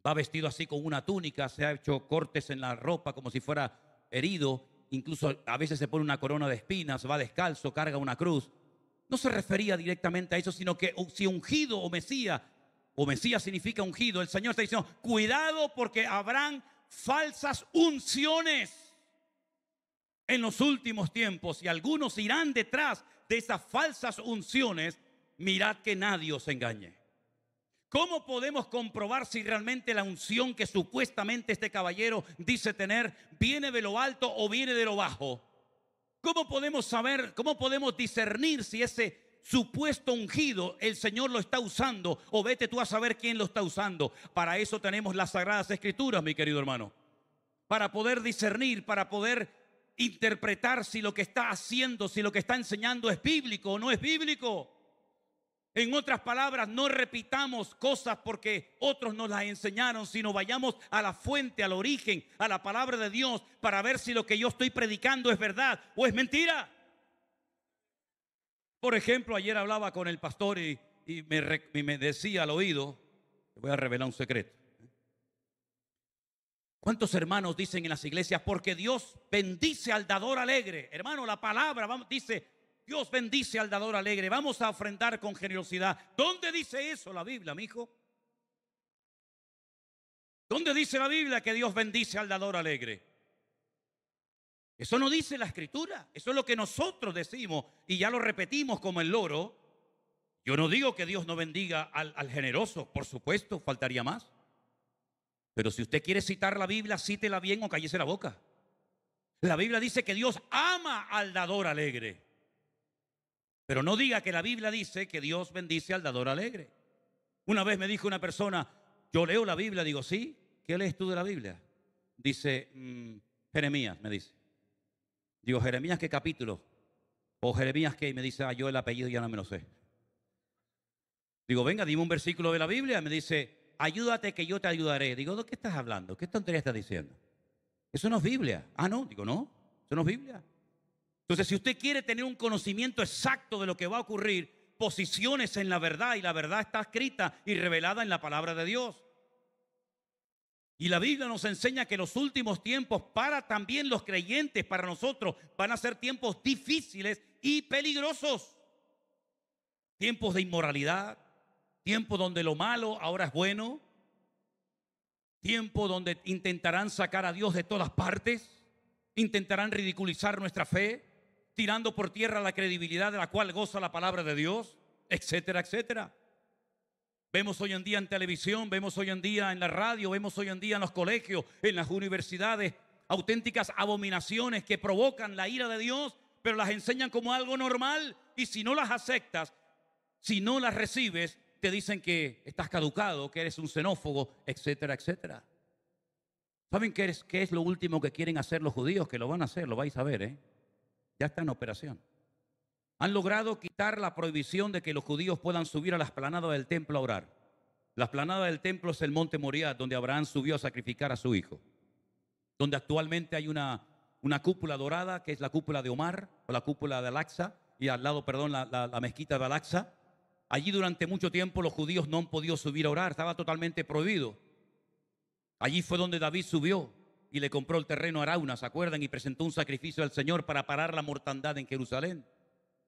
Va vestido así con una túnica, se ha hecho cortes en la ropa como si fuera herido. Incluso a veces se pone una corona de espinas, va descalzo, carga una cruz. No se refería directamente a eso, sino que si ungido o Mesías significa ungido, el Señor está diciendo, cuidado porque habrán falsas unciones en los últimos tiempos y algunos irán detrás de esas falsas unciones. Mirad que nadie os engañe. ¿Cómo podemos comprobar si realmente la unción que supuestamente este caballero dice tener viene de lo alto o viene de lo bajo? ¿Cómo podemos saber, cómo podemos discernir si ese supuesto ungido el Señor lo está usando o vete tú a saber quién lo está usando? Para eso tenemos las Sagradas Escrituras, mi querido hermano. para poder discernir, para poder interpretar si lo que está haciendo, si lo que está enseñando es bíblico o no es bíblico. En otras palabras, no repitamos cosas porque otros nos las enseñaron, sino vayamos a la fuente, al origen, a la palabra de Dios, para ver si lo que yo estoy predicando es verdad o es mentira. Por ejemplo, ayer hablaba con el pastor y me decía al oído, te voy a revelar un secreto. ¿Cuántos hermanos dicen en las iglesias, porque Dios bendice al dador alegre? Hermano, la palabra dice, Dios bendice al dador alegre. Vamos a ofrendar con generosidad. ¿Dónde dice eso la Biblia, mi hijo? ¿Dónde dice la Biblia que Dios bendice al dador alegre? Eso no dice la Escritura. Eso es lo que nosotros decimos y ya lo repetimos como el loro. Yo no digo que Dios no bendiga al generoso. Por supuesto, faltaría más. Pero si usted quiere citar la Biblia, cítela bien o cállese la boca. La Biblia dice que Dios ama al dador alegre. Pero no diga que la Biblia dice que Dios bendice al dador alegre. Una vez me dijo una persona, yo leo la Biblia. Digo, ¿sí? ¿Qué lees tú de la Biblia? Dice, Jeremías, me dice. Digo, ¿Jeremías qué capítulo? O Jeremías qué, y me dice, yo el apellido ya no me lo sé. Digo, venga, dime un versículo de la Biblia. Me dice, ayúdate que yo te ayudaré. Digo, ¿de qué estás hablando? ¿Qué tontería estás diciendo? Eso no es Biblia. Ah, no. Digo, no, eso no es Biblia. Entonces, si usted quiere tener un conocimiento exacto de lo que va a ocurrir, posiciones en la verdad, y la verdad está escrita y revelada en la palabra de Dios. Y la Biblia nos enseña que los últimos tiempos para también los creyentes, para nosotros, van a ser tiempos difíciles y peligrosos. Tiempos de inmoralidad, tiempos donde lo malo ahora es bueno, tiempos donde intentarán sacar a Dios de todas partes, intentarán ridiculizar nuestra fe, tirando por tierra la credibilidad de la cual goza la palabra de Dios, etcétera, etcétera. Vemos hoy en día en televisión, vemos hoy en día en la radio, vemos hoy en día en los colegios, en las universidades, auténticas abominaciones que provocan la ira de Dios, pero las enseñan como algo normal. Y si no las aceptas, si no las recibes, te dicen que estás caducado, que eres un xenófobo, etcétera, etcétera. ¿Saben qué es lo último que quieren hacer los judíos? Que lo van a hacer, lo vais a ver, ¿eh? Ya está en operación. Han logrado quitar la prohibición de que los judíos puedan subir a la explanada del templo a orar. La explanada del templo es el monte Moriah, donde Abraham subió a sacrificar a su hijo. Donde actualmente hay una cúpula dorada, que es la cúpula de Omar, o la cúpula de Al-Aqsa, y al lado, la mezquita de Al-Aqsa. Allí durante mucho tiempo los judíos no han podido subir a orar, estaba totalmente prohibido. Allí fue donde David subió y le compró el terreno a Arauna, ¿se acuerdan? Y presentó un sacrificio al Señor para parar la mortandad en Jerusalén.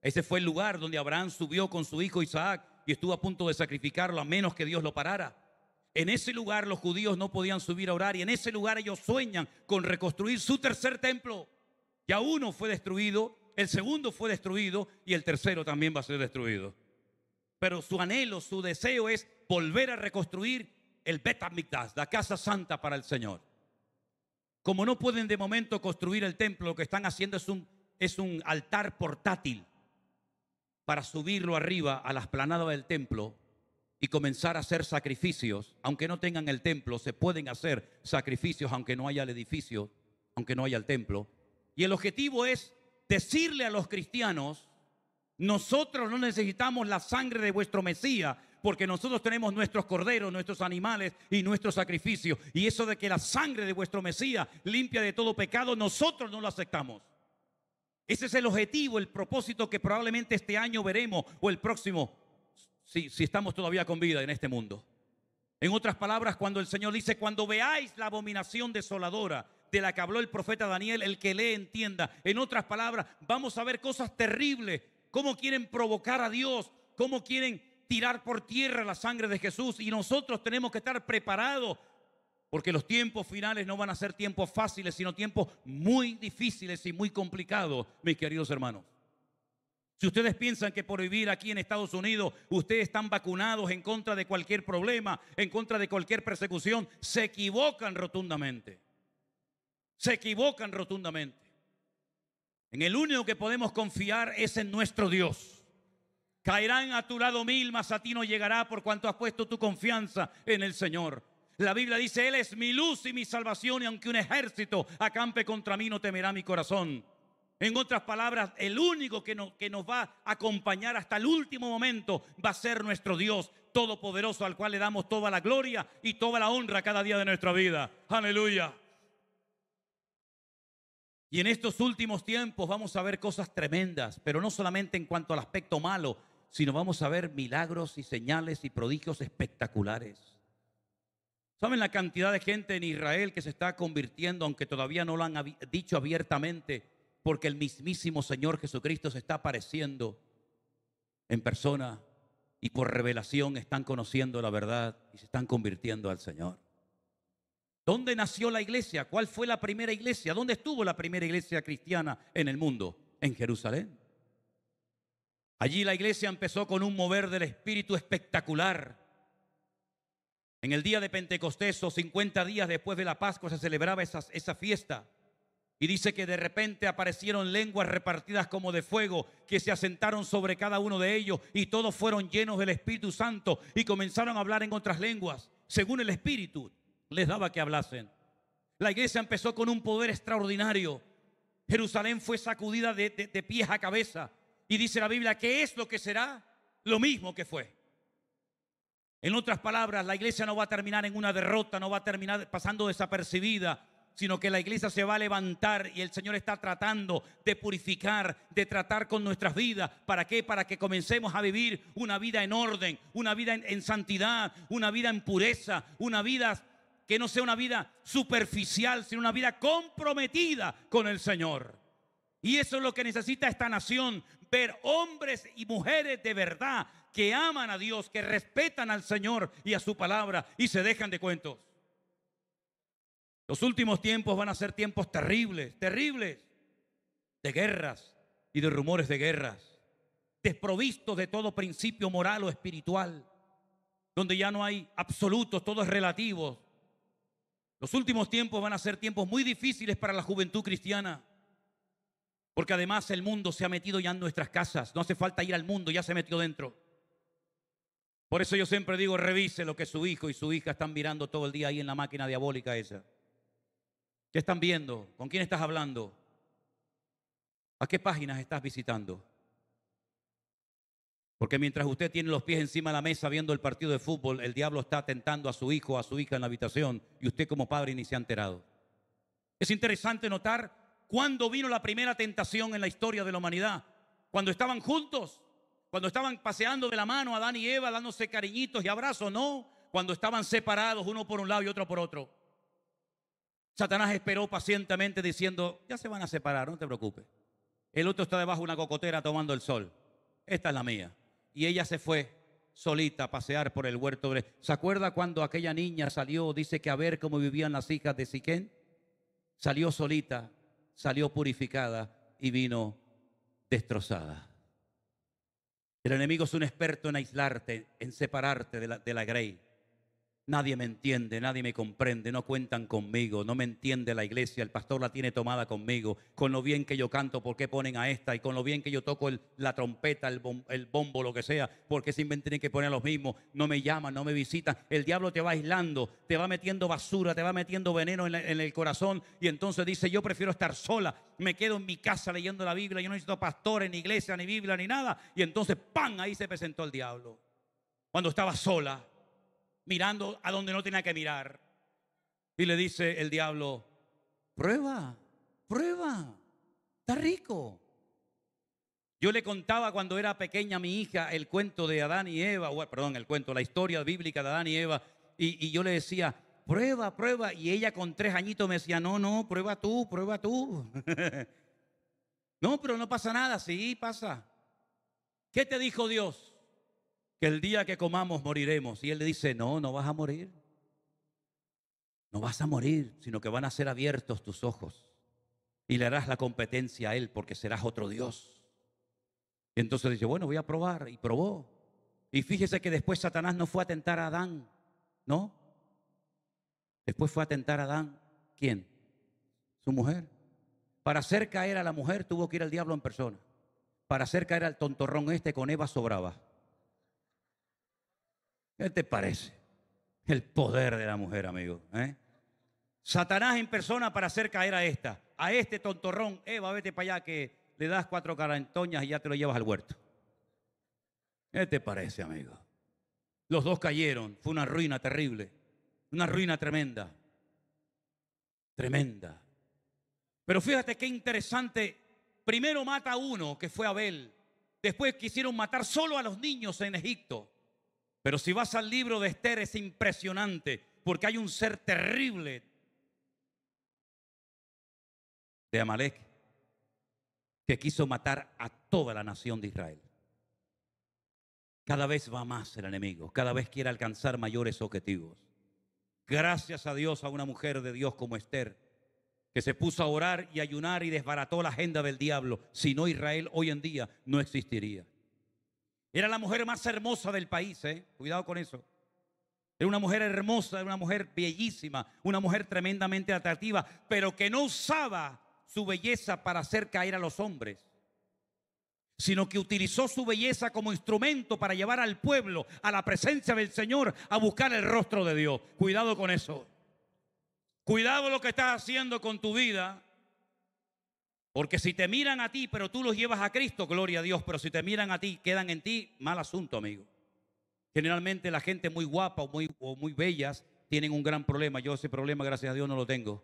Ese fue el lugar donde Abraham subió con su hijo Isaac y estuvo a punto de sacrificarlo a menos que Dios lo parara. En ese lugar los judíos no podían subir a orar y en ese lugar ellos sueñan con reconstruir su tercer templo. Ya uno fue destruido, el segundo fue destruido y el tercero también va a ser destruido. Pero su anhelo, su deseo es volver a reconstruir el Bet HaMikdash, la casa santa para el Señor. Como no pueden de momento construir el templo, lo que están haciendo es un altar portátil para subirlo arriba a la explanada del templo y comenzar a hacer sacrificios. Aunque no tengan el templo, se pueden hacer sacrificios aunque no haya el edificio, aunque no haya el templo. Y el objetivo es decirle a los cristianos, nosotros no necesitamos la sangre de vuestro Mesías, porque nosotros tenemos nuestros corderos, nuestros animales y nuestros sacrificios. Y eso de que la sangre de vuestro Mesías limpia de todo pecado, nosotros no lo aceptamos. Ese es el objetivo, el propósito que probablemente este año veremos o el próximo, si estamos todavía con vida en este mundo. En otras palabras, cuando el Señor dice, cuando veáis la abominación desoladora de la que habló el profeta Daniel, el que lee entienda. En otras palabras, vamos a ver cosas terribles, cómo quieren provocar a Dios, cómo quieren tirar por tierra la sangre de Jesús, y nosotros tenemos que estar preparados porque los tiempos finales no van a ser tiempos fáciles, sino tiempos muy difíciles y muy complicados, mis queridos hermanos. Si ustedes piensan que por vivir aquí en Estados Unidos ustedes están vacunados en contra de cualquier problema, en contra de cualquier persecución, se equivocan rotundamente. Se equivocan rotundamente. En el único que podemos confiar es en nuestro Dios. Caerán a tu lado 1000, mas a ti no llegará, por cuanto has puesto tu confianza en el Señor. La Biblia dice, Él es mi luz y mi salvación, y aunque un ejército acampe contra mí, no temerá mi corazón. En otras palabras, el único que nos va a acompañar hasta el último momento va a ser nuestro Dios todopoderoso, al cual le damos toda la gloria y toda la honra cada día de nuestra vida. Aleluya. Y en estos últimos tiempos vamos a ver cosas tremendas, pero no solamente en cuanto al aspecto malo, sino vamos a ver milagros y señales y prodigios espectaculares. ¿Saben la cantidad de gente en Israel que se está convirtiendo, aunque todavía no lo han dicho abiertamente, porque el mismísimo Señor Jesucristo se está apareciendo en persona y por revelación están conociendo la verdad y se están convirtiendo al Señor? ¿Dónde nació la iglesia? ¿Cuál fue la primera iglesia? ¿Dónde estuvo la primera iglesia cristiana en el mundo? En Jerusalén. Allí la iglesia empezó con un mover del Espíritu espectacular. En el día de Pentecostés, o 50 días después de la Pascua, se celebraba esa fiesta. Y dice que de repente aparecieron lenguas repartidas como de fuego, que se asentaron sobre cada uno de ellos, y todos fueron llenos del Espíritu Santo y comenzaron a hablar en otras lenguas, según el Espíritu les daba que hablasen. La iglesia empezó con un poder extraordinario. Jerusalén fue sacudida de pies a cabeza. Y dice la Biblia, ¿qué es lo que será? Lo mismo que fue. En otras palabras, la iglesia no va a terminar en una derrota, no va a terminar pasando desapercibida, sino que la iglesia se va a levantar y el Señor está tratando de purificar, de tratar con nuestras vidas. ¿Para qué? Para que comencemos a vivir una vida en orden, una vida en santidad, una vida en pureza, una vida que no sea una vida superficial, sino una vida comprometida con el Señor. Y eso es lo que necesita esta nación, ver hombres y mujeres de verdad que aman a Dios, que respetan al Señor y a su palabra y se dejan de cuentos. Los últimos tiempos van a ser tiempos terribles, terribles, de guerras y de rumores de guerras, desprovistos de todo principio moral o espiritual, donde ya no hay absolutos, todo es relativo. Los últimos tiempos van a ser tiempos muy difíciles para la juventud cristiana, porque además el mundo se ha metido ya en nuestras casas. No hace falta ir al mundo, ya se metió dentro. Por eso yo siempre digo, revise lo que su hijo y su hija están mirando todo el día ahí en la máquina diabólica esa. ¿Qué están viendo? ¿Con quién estás hablando? ¿A qué páginas estás visitando? Porque mientras usted tiene los pies encima de la mesa viendo el partido de fútbol, el diablo está tentando a su hijo o a su hija en la habitación y usted como padre ni se ha enterado. Es interesante notar cuándo vino la primera tentación en la historia de la humanidad. Cuando estaban juntos, cuando estaban paseando de la mano Adán y Eva, dándose cariñitos y abrazos, no. Cuando estaban separados, uno por un lado y otro por otro. Satanás esperó pacientemente diciendo, ya se van a separar, no te preocupes. El otro está debajo de una cocotera tomando el sol. Esta es la mía. Y ella se fue solita a pasear por el huerto. ¿Se acuerda cuando aquella niña salió, dice que a ver cómo vivían las hijas de Siquén? Salió solita, salió purificada y vino destrozada. El enemigo es un experto en aislarte, en separarte de la grey. Nadie me entiende, nadie me comprende, no cuentan conmigo, no me entiende la iglesia, el pastor la tiene tomada conmigo, con lo bien que yo canto, ¿por qué ponen a esta? Y con lo bien que yo toco la trompeta, el bombo, lo que sea, ¿por qué siempre tienen que poner a los mismos? No me llaman, no me visitan. El diablo te va aislando, te va metiendo basura, te va metiendo veneno en el corazón y entonces dice, yo prefiero estar sola, me quedo en mi casa leyendo la Biblia, yo no necesito pastores, ni iglesia, ni Biblia, ni nada. Y entonces, ¡pam!, ahí se presentó el diablo. Cuando estaba sola, mirando a donde no tenía que mirar. Y le dice el diablo, prueba, prueba, está rico. Yo le contaba cuando era pequeña a mi hija el cuento de Adán y Eva, la historia bíblica de Adán y Eva, y yo le decía, prueba, prueba, y ella con 3 añitos me decía, no, prueba tú, prueba tú. No, pero no pasa nada, sí pasa. ¿Qué te dijo Dios? Que el día que comamos moriremos. Y él le dice, no vas a morir. No vas a morir, sino que van a ser abiertos tus ojos. Y le harás la competencia a él porque serás otro Dios. Y entonces dice, bueno, voy a probar. Y probó. Y fíjese que después Satanás no fue a tentar a Adán, ¿no? Después fue a tentar a Adán. ¿Quién? Su mujer. Para hacer caer a la mujer tuvo que ir al diablo en persona. Para hacer caer al tontorrón con Eva sobraba. ¿Qué te parece? El poder de la mujer, amigo. Satanás en persona para hacer caer a este tontorrón. Eva, vete para allá que le das 4 carantoñas y ya te lo llevas al huerto. ¿Qué te parece, amigo? Los dos cayeron. Fue una ruina terrible. Una ruina tremenda. Tremenda. Pero fíjate qué interesante. Primero mata a uno, que fue Abel. Después quisieron matar solo a los niños en Egipto. Pero si vas al libro de Esther es impresionante, porque hay un ser terrible de Amalek que quiso matar a toda la nación de Israel. Cada vez va más el enemigo, cada vez quiere alcanzar mayores objetivos. Gracias a Dios, a una mujer de Dios como Esther, que se puso a orar y ayunar y desbarató la agenda del diablo. Si no, Israel hoy en día no existiría. Era la mujer más hermosa del país, cuidado con eso. Era una mujer hermosa, era una mujer bellísima, una mujer tremendamente atractiva, pero que no usaba su belleza para hacer caer a los hombres, sino que utilizó su belleza como instrumento para llevar al pueblo a la presencia del Señor, a buscar el rostro de Dios. Cuidado con eso. Cuidado lo que estás haciendo con tu vida, porque si te miran a ti, pero tú los llevas a Cristo, gloria a Dios, pero si te miran a ti, quedan en ti, mal asunto, amigo. Generalmente la gente muy guapa o muy bellas tienen un gran problema. Yo ese problema, gracias a Dios, no lo tengo.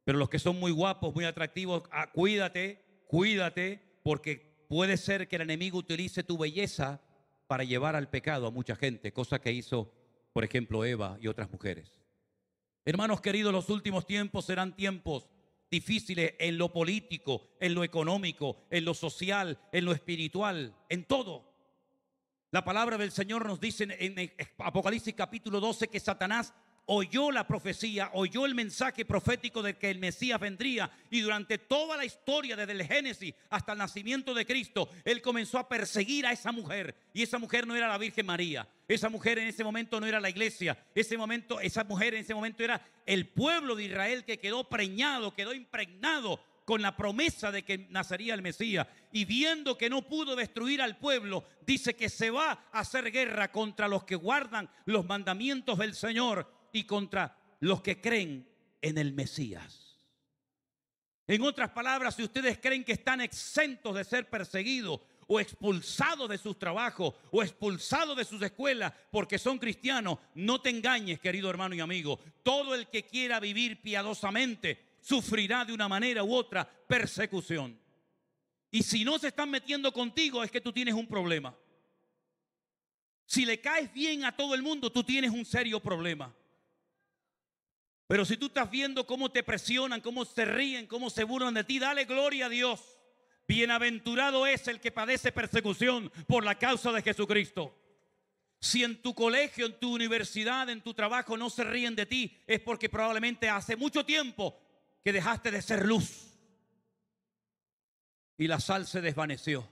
Pero los que son muy guapos, muy atractivos, cuídate, porque puede ser que el enemigo utilice tu belleza para llevar al pecado a mucha gente, cosa que hizo, por ejemplo, Eva y otras mujeres. Hermanos queridos, los últimos tiempos serán tiempos difíciles en lo político, en lo económico, en lo social, en lo espiritual, en todo. La palabra del Señor nos dice en Apocalipsis capítulo 12 que Satanás oyó la profecía, oyó el mensaje profético de que el Mesías vendría, y durante toda la historia, desde el Génesis hasta el nacimiento de Cristo, él comenzó a perseguir a esa mujer, y esa mujer no era la Virgen María, esa mujer en ese momento no era la iglesia, esa mujer en ese momento era el pueblo de Israel que quedó preñado, quedó impregnado con la promesa de que nacería el Mesías, y viendo que no pudo destruir al pueblo, dice que se va a hacer guerra contra los que guardan los mandamientos del Señor y contra los que creen en el Mesías. En otras palabras, si ustedes creen que están exentos de ser perseguidos o expulsados de sus trabajos o expulsados de sus escuelas porque son cristianos, no te engañes, querido hermano y amigo. Todo el que quiera vivir piadosamente sufrirá de una manera u otra persecución. Y si no se están metiendo contigo, es que tú tienes un problema. Si le caes bien a todo el mundo, tú tienes un serio problema. Pero si tú estás viendo cómo te presionan, cómo se ríen, cómo se burlan de ti, dale gloria a Dios. Bienaventurado es el que padece persecución por la causa de Jesucristo. Si en tu colegio, en tu universidad, en tu trabajo no se ríen de ti, es porque probablemente hace mucho tiempo que dejaste de ser luz y la sal se desvaneció.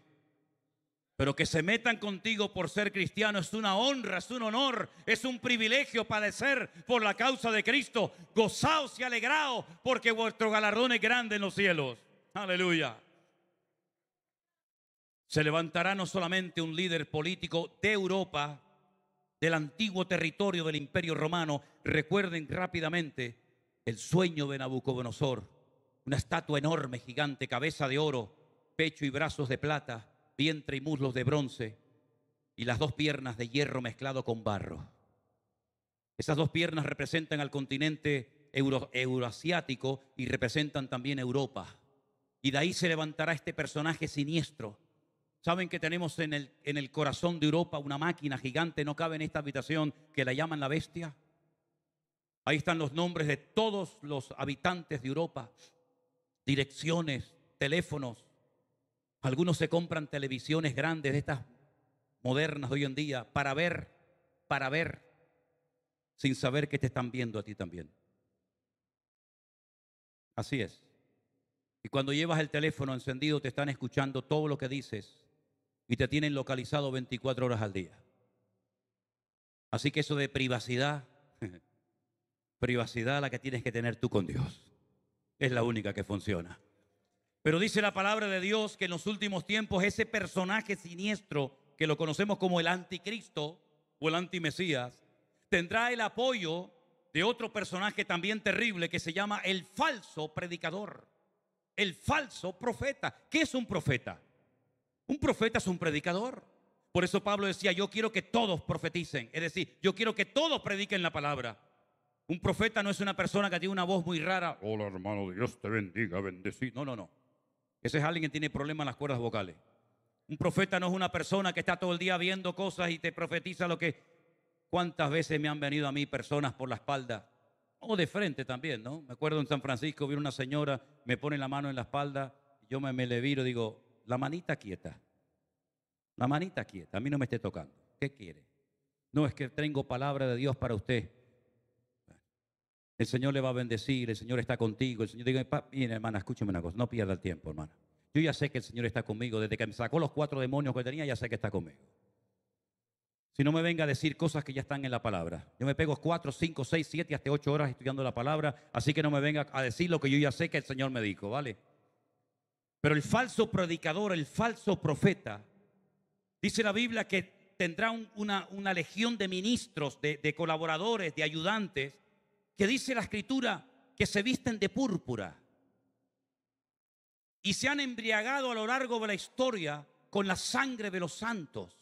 Pero que se metan contigo por ser cristiano es una honra, es un honor, es un privilegio padecer por la causa de Cristo. Gozaos y alegraos porque vuestro galardón es grande en los cielos. Aleluya. Se levantará no solamente un líder político de Europa, del antiguo territorio del Imperio Romano. Recuerden rápidamente el sueño de Nabucodonosor. Una estatua enorme, gigante, cabeza de oro, pecho y brazos de plata, vientre y muslos de bronce y las 2 piernas de hierro mezclado con barro. Esas 2 piernas representan al continente euroasiático y representan también Europa. Y de ahí se levantará este personaje siniestro. ¿Saben que tenemos en el corazón de Europa una máquina gigante? No cabe en esta habitación, que la llaman la bestia. Ahí están los nombres de todos los habitantes de Europa, direcciones, teléfonos. Algunos se compran televisiones grandes de estas modernas de hoy en día para ver, sin saber que te están viendo a ti también. Así es. Y cuando llevas el teléfono encendido te están escuchando todo lo que dices y te tienen localizado 24 horas al día. Así que eso de privacidad, privacidad la que tienes que tener tú con Dios. Es la única que funciona. Pero dice la palabra de Dios que en los últimos tiempos ese personaje siniestro, que lo conocemos como el anticristo o el antimesías, tendrá el apoyo de otro personaje también terrible que se llama el falso predicador, el falso profeta. ¿Qué es un profeta? Un profeta es un predicador. Por eso Pablo decía, yo quiero que todos profeticen, es decir, yo quiero que todos prediquen la palabra. Un profeta no es una persona que tiene una voz muy rara. Hola hermano, Dios te bendiga, bendecido. No, no, no. Ese es alguien que tiene problemas en las cuerdas vocales. Un profeta no es una persona que está todo el día viendo cosas y te profetiza lo que... ¿Cuántas veces me han venido a mí personas por la espalda? O de frente también, ¿no? Me acuerdo en San Francisco, vi una señora, me pone la mano en la espalda, yo me le viro y digo, la manita quieta. La manita quieta, a mí no me esté tocando. ¿Qué quiere? No, es que tengo palabra de Dios para usted. El Señor le va a bendecir, el Señor está contigo. El Señor dice, mire hermana, escúcheme una cosa, no pierda el tiempo, hermana. Yo ya sé que el Señor está conmigo, desde que me sacó los 4 demonios que tenía, ya sé que está conmigo. Si no me venga a decir cosas que ya están en la palabra. Yo me pego 4, 5, 6, 7 hasta 8 horas estudiando la palabra, así que no me venga a decir lo que yo ya sé que el Señor me dijo, ¿vale? Pero el falso predicador, el falso profeta, dice la Biblia que tendrá una legión de ministros, de colaboradores, de ayudantes, que dice la Escritura que se visten de púrpura y se han embriagado a lo largo de la historia con la sangre de los santos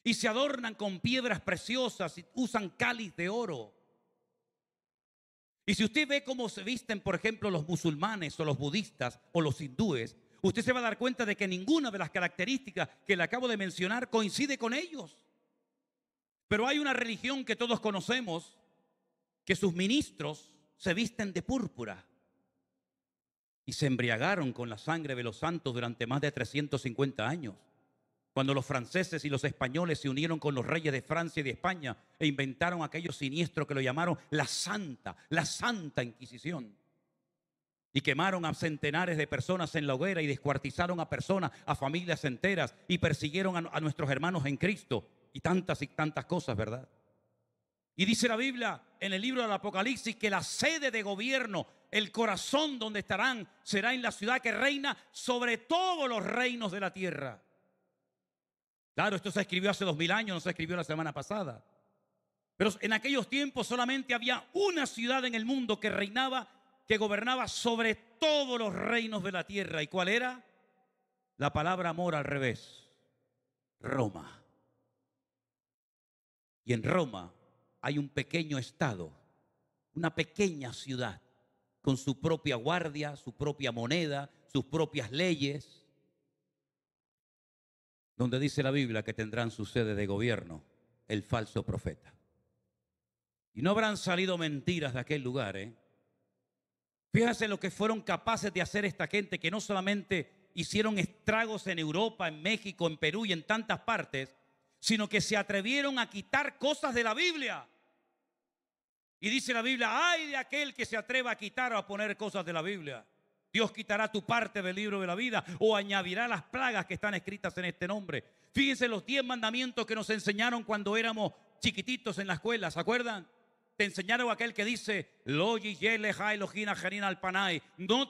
y se adornan con piedras preciosas y usan cáliz de oro. Y si usted ve cómo se visten, por ejemplo, los musulmanes o los budistas o los hindúes, usted se va a dar cuenta de que ninguna de las características que le acabo de mencionar coincide con ellos. Pero hay una religión que todos conocemos, que sus ministros se visten de púrpura y se embriagaron con la sangre de los santos durante más de 350 años. Cuando los franceses y los españoles se unieron con los reyes de Francia y de España e inventaron aquello siniestro que lo llamaron la Santa Inquisición. Y quemaron a centenares de personas en la hoguera y descuartizaron a personas, a familias enteras y persiguieron a nuestros hermanos en Cristo y tantas cosas, ¿verdad? Y dice la Biblia en el libro del Apocalipsis que la sede de gobierno, el corazón donde estarán, será en la ciudad que reina sobre todos los reinos de la tierra. Claro, esto se escribió hace 2000 años, no se escribió la semana pasada. Pero en aquellos tiempos solamente había una ciudad en el mundo que reinaba, que gobernaba sobre todos los reinos de la tierra. ¿Y cuál era? La palabra amor al revés. Roma. Y en Roma hay un pequeño estado, una pequeña ciudad, con su propia guardia, su propia moneda, sus propias leyes, donde dice la Biblia que tendrán su sede de gobierno el falso profeta. Y no habrán salido mentiras de aquel lugar, ¿eh? Fíjense lo que fueron capaces de hacer esta gente, que no solamente hicieron estragos en Europa, en México, en Perú y en tantas partes, sino que se atrevieron a quitar cosas de la Biblia. Y dice la Biblia, ay de aquel que se atreva a quitar o a poner cosas de la Biblia. Dios quitará tu parte del libro de la vida o añadirá las plagas que están escritas en este nombre. Fíjense los 10 mandamientos que nos enseñaron cuando éramos chiquititos en la escuela, ¿se acuerdan? Te enseñaron aquel que dice, no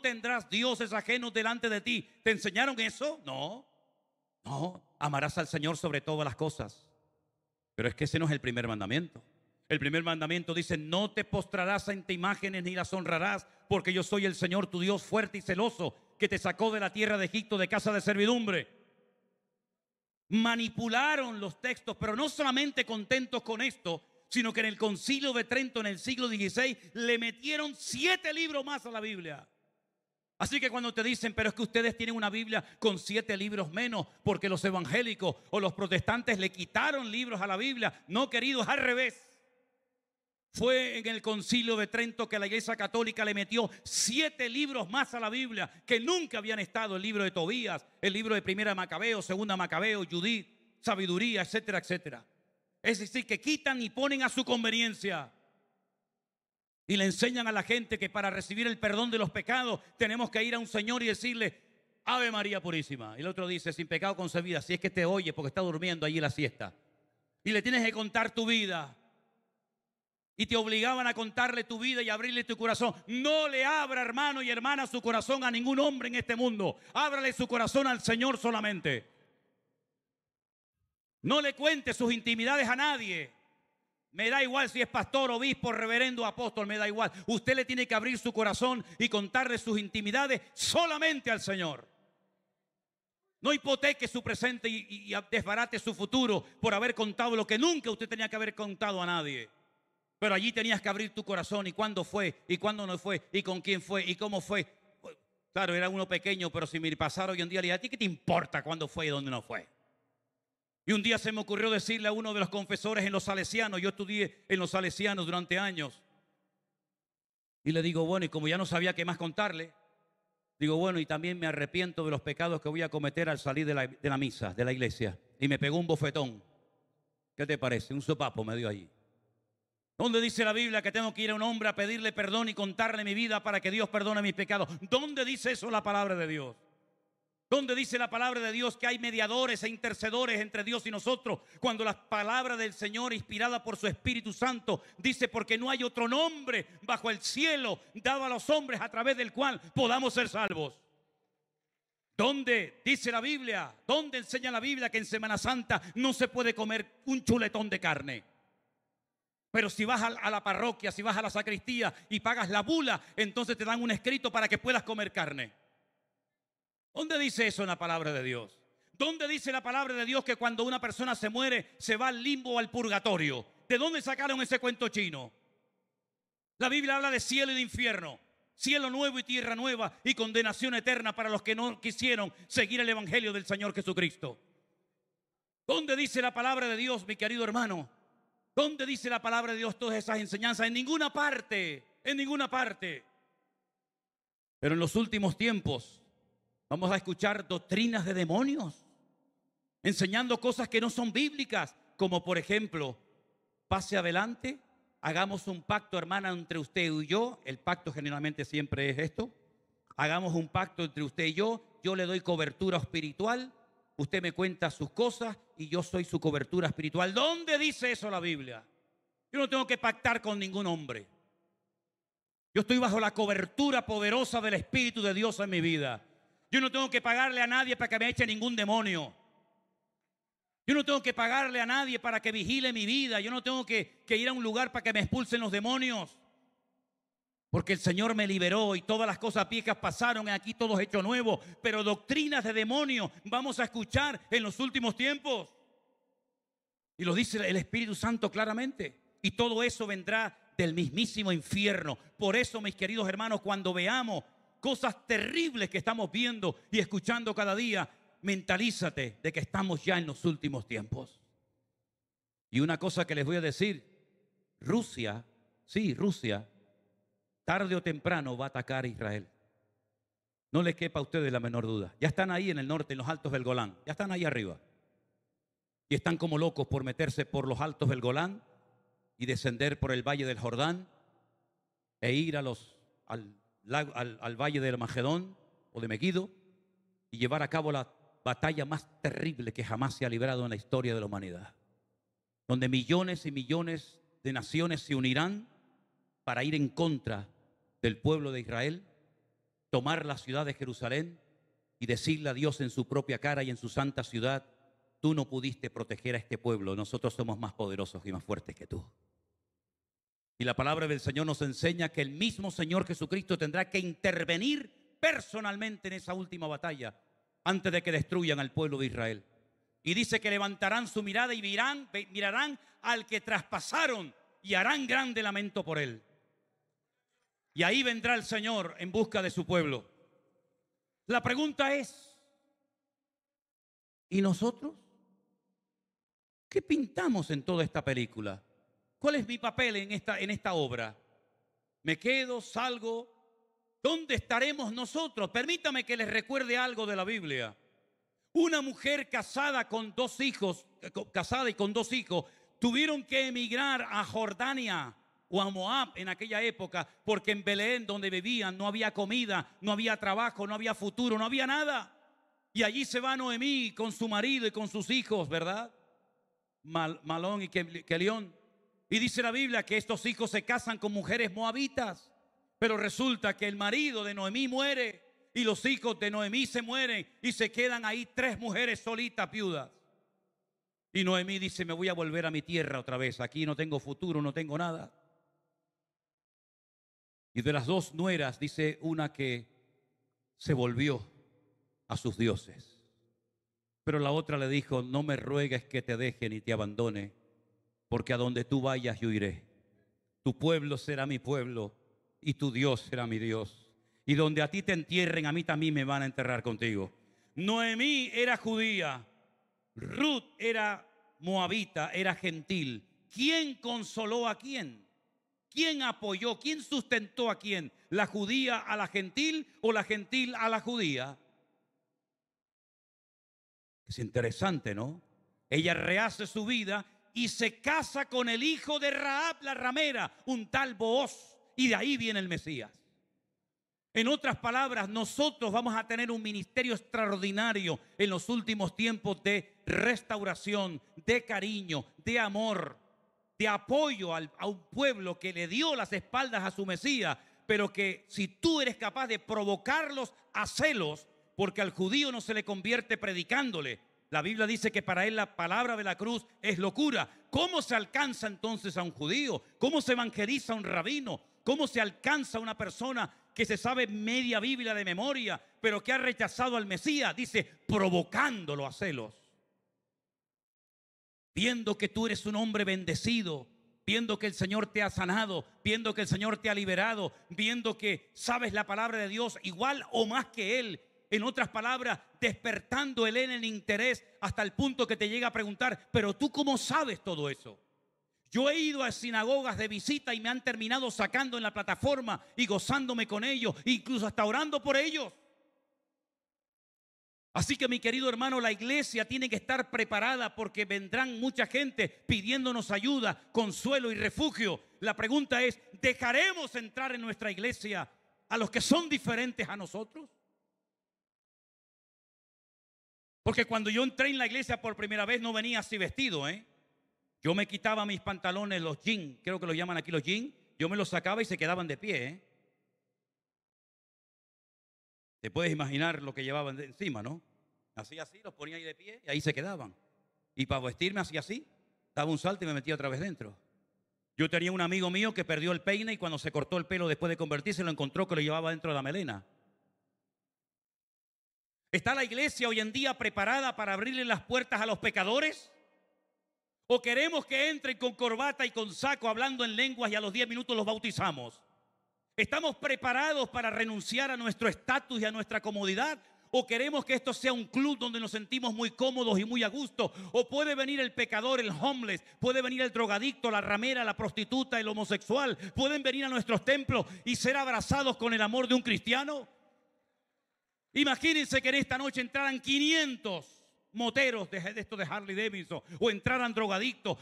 tendrás dioses ajenos delante de ti. ¿Te enseñaron eso? No, amarás al Señor sobre todas las cosas. Pero es que ese no es el primer mandamiento. El primer mandamiento dice, no te postrarás ante imágenes ni las honrarás, porque yo soy el Señor tu Dios fuerte y celoso, que te sacó de la tierra de Egipto, de casa de servidumbre. Manipularon los textos, pero no solamente contentos con esto, sino que en el Concilio de Trento, en el siglo XVI, le metieron 7 libros más a la Biblia. Así que cuando te dicen, pero es que ustedes tienen una Biblia con 7 libros menos, porque los evangélicos o los protestantes le quitaron libros a la Biblia. No, queridos, al revés. Fue en el Concilio de Trento que la Iglesia Católica le metió 7 libros más a la Biblia que nunca habían estado: el libro de Tobías, el libro de Primera Macabeo, Segunda Macabeo, Judith, Sabiduría, etcétera, etcétera. Es decir, que quitan y ponen a su conveniencia. Y le enseñan a la gente que para recibir el perdón de los pecados tenemos que ir a un Señor y decirle, Ave María Purísima. Y el otro dice, sin pecado concebida, si es que te oye porque está durmiendo allí la siesta. Y le tienes que contar tu vida. Y te obligaban a contarle tu vida y abrirle tu corazón. No le abra, hermano y hermana, su corazón a ningún hombre en este mundo. Ábrale su corazón al Señor solamente. No le cuente sus intimidades a nadie. Me da igual si es pastor, obispo, reverendo, apóstol, me da igual. Usted le tiene que abrir su corazón y contarle sus intimidades solamente al Señor. No hipoteque su presente y desbarate su futuro por haber contado lo que nunca usted tenía que haber contado a nadie. Pero allí tenías que abrir tu corazón. ¿Y cuándo fue? ¿Y cuándo no fue? ¿Y con quién fue? ¿Y cómo fue? Claro, era uno pequeño, pero si me pasara hoy en día, le diría, ¿a ti qué te importa cuándo fue y dónde no fue? Y un día se me ocurrió decirle a uno de los confesores en los salesianos, yo estudié en los salesianos durante años, y le digo, bueno, y como ya no sabía qué más contarle, digo, bueno, y también me arrepiento de los pecados que voy a cometer al salir de la misa, de la iglesia. Y me pegó un bofetón. ¿Qué te parece? Un sopapo me dio allí. ¿Dónde dice la Biblia que tengo que ir a un hombre a pedirle perdón y contarle mi vida para que Dios perdone mis pecados? ¿Dónde dice eso la palabra de Dios? ¿Dónde dice la palabra de Dios que hay mediadores e intercedores entre Dios y nosotros? Cuando la palabra del Señor, inspirada por su Espíritu Santo, dice, porque no hay otro nombre bajo el cielo dado a los hombres a través del cual podamos ser salvos. ¿Dónde dice la Biblia? ¿Dónde enseña la Biblia que en Semana Santa no se puede comer un chuletón de carne? Pero si vas a la parroquia, si vas a la sacristía y pagas la bula, entonces te dan un escrito para que puedas comer carne. ¿Dónde dice eso en la palabra de Dios? ¿Dónde dice la palabra de Dios que cuando una persona se muere se va al limbo o al purgatorio? ¿De dónde sacaron ese cuento chino? La Biblia habla de cielo y de infierno, cielo nuevo y tierra nueva y condenación eterna para los que no quisieron seguir el evangelio del Señor Jesucristo. ¿Dónde dice la palabra de Dios, mi querido hermano? ¿Dónde dice la palabra de Dios todas esas enseñanzas? En ninguna parte, en ninguna parte. Pero en los últimos tiempos vamos a escuchar doctrinas de demonios, enseñando cosas que no son bíblicas, como por ejemplo, pase adelante, hagamos un pacto, hermana, entre usted y yo. El pacto generalmente siempre es esto. Hagamos un pacto entre usted y yo le doy cobertura espiritual, usted me cuenta sus cosas y yo soy su cobertura espiritual. ¿Dónde dice eso la Biblia? Yo no tengo que pactar con ningún hombre. Yo estoy bajo la cobertura poderosa del Espíritu de Dios en mi vida. Yo no tengo que pagarle a nadie para que me eche ningún demonio. Yo no tengo que pagarle a nadie para que vigile mi vida. Yo no tengo que ir a un lugar para que me expulsen los demonios. Porque el Señor me liberó y todas las cosas viejas pasaron. Aquí todo es hecho nuevo. Pero doctrinas de demonios vamos a escuchar en los últimos tiempos. Y lo dice el Espíritu Santo claramente. Y todo eso vendrá del mismísimo infierno. Por eso, mis queridos hermanos, cuando veamos cosas terribles que estamos viendo y escuchando cada día, mentalízate de que estamos ya en los últimos tiempos. Y una cosa que les voy a decir, Rusia, tarde o temprano va a atacar a Israel. No les quepa a ustedes la menor duda. Ya están ahí en el norte, en los altos del Golán, ya están ahí arriba. Y están como locos por meterse por los altos del Golán y descender por el valle del Jordán e ir al valle del Magedón o de Megiddo y llevar a cabo la batalla más terrible que jamás se ha librado en la historia de la humanidad, donde millones y millones de naciones se unirán para ir en contra del pueblo de Israel, tomar la ciudad de Jerusalén y decirle a Dios en su propia cara y en su santa ciudad: tú no pudiste proteger a este pueblo, nosotros somos más poderosos y más fuertes que tú. Y la palabra del Señor nos enseña que el mismo Señor Jesucristo tendrá que intervenir personalmente en esa última batalla antes de que destruyan al pueblo de Israel. Y dice que levantarán su mirada y mirarán al que traspasaron y harán grande lamento por él. Y ahí vendrá el Señor en busca de su pueblo. La pregunta es, ¿y nosotros? ¿Qué pintamos en toda esta película? ¿Cuál es mi papel en esta obra? ¿Me quedo, salgo? ¿Dónde estaremos nosotros? Permítame que les recuerde algo de la Biblia. Una mujer casada y con dos hijos, tuvieron que emigrar a Jordania o a Moab en aquella época, porque en Belén, donde vivían, no había comida, no había trabajo, no había futuro, no había nada. Y allí se va Noemí con su marido y con sus hijos, ¿verdad? Malón y Kelión. Y dice la Biblia que estos hijos se casan con mujeres moabitas. Pero resulta que el marido de Noemí muere y los hijos de Noemí se mueren y se quedan ahí 3 mujeres solitas, viudas. Y Noemí dice, me voy a volver a mi tierra otra vez. Aquí no tengo futuro, no tengo nada. Y de las dos nueras, dice una que se volvió a sus dioses. Pero la otra le dijo, no me ruegues que te deje ni te abandone, porque a donde tú vayas yo iré. Tu pueblo será mi pueblo y tu Dios será mi Dios. Y donde a ti te entierren, a mí también me van a enterrar contigo. Noemí era judía, Ruth era moabita, era gentil. ¿Quién consoló a quién? ¿Quién apoyó? ¿Quién sustentó a quién? ¿La judía a la gentil o la gentil a la judía? Es interesante, ¿no? Ella rehace su vida y se casa con el hijo de Rahab la ramera, un tal Booz, y de ahí viene el Mesías. En otras palabras, nosotros vamos a tener un ministerio extraordinario en los últimos tiempos de restauración, de cariño, de amor, de apoyo a un pueblo que le dio las espaldas a su Mesías, pero que si tú eres capaz de provocarlos a celos, porque al judío no se le convierte predicándole. La Biblia dice que para él la palabra de la cruz es locura. ¿Cómo se alcanza entonces a un judío? ¿Cómo se evangeliza a un rabino? ¿Cómo se alcanza a una persona que se sabe media Biblia de memoria, pero que ha rechazado al Mesías? Dice, provocándolo a celos. Viendo que tú eres un hombre bendecido, viendo que el Señor te ha sanado, viendo que el Señor te ha liberado, viendo que sabes la palabra de Dios igual o más que Él. En otras palabras, despertando en Él el interés hasta el punto que te llega a preguntar, pero tú ¿cómo sabes todo eso? Yo he ido a sinagogas de visita y me han terminado sacando en la plataforma y gozándome con ellos, incluso hasta orando por ellos. Así que mi querido hermano, la iglesia tiene que estar preparada porque vendrán mucha gente pidiéndonos ayuda, consuelo y refugio. La pregunta es, ¿dejaremos entrar en nuestra iglesia a los que son diferentes a nosotros? Porque cuando yo entré en la iglesia por primera vez no venía así vestido, Yo me quitaba mis pantalones, los jeans, creo que los llaman aquí los jeans, yo me los sacaba y se quedaban de pie, Te puedes imaginar lo que llevaban de encima, ¿no? Hacía así, los ponía ahí de pie y ahí se quedaban. Y para vestirme hacía así, daba un salto y me metía otra vez dentro. Yo tenía un amigo mío que perdió el peine y cuando se cortó el pelo después de convertirse lo encontró que lo llevaba dentro de la melena. ¿Está la iglesia hoy en día preparada para abrirle las puertas a los pecadores? ¿O queremos que entren con corbata y con saco hablando en lenguas y a los 10 minutos los bautizamos? ¿Estamos preparados para renunciar a nuestro estatus y a nuestra comodidad? ¿O queremos que esto sea un club donde nos sentimos muy cómodos y muy a gusto? ¿O puede venir el pecador, el homeless, puede venir el drogadicto, la ramera, la prostituta, el homosexual? ¿Pueden venir a nuestros templos y ser abrazados con el amor de un cristiano? Imagínense que en esta noche entraran 500 moteros de esto de Harley Davidson, o entraran drogadictos,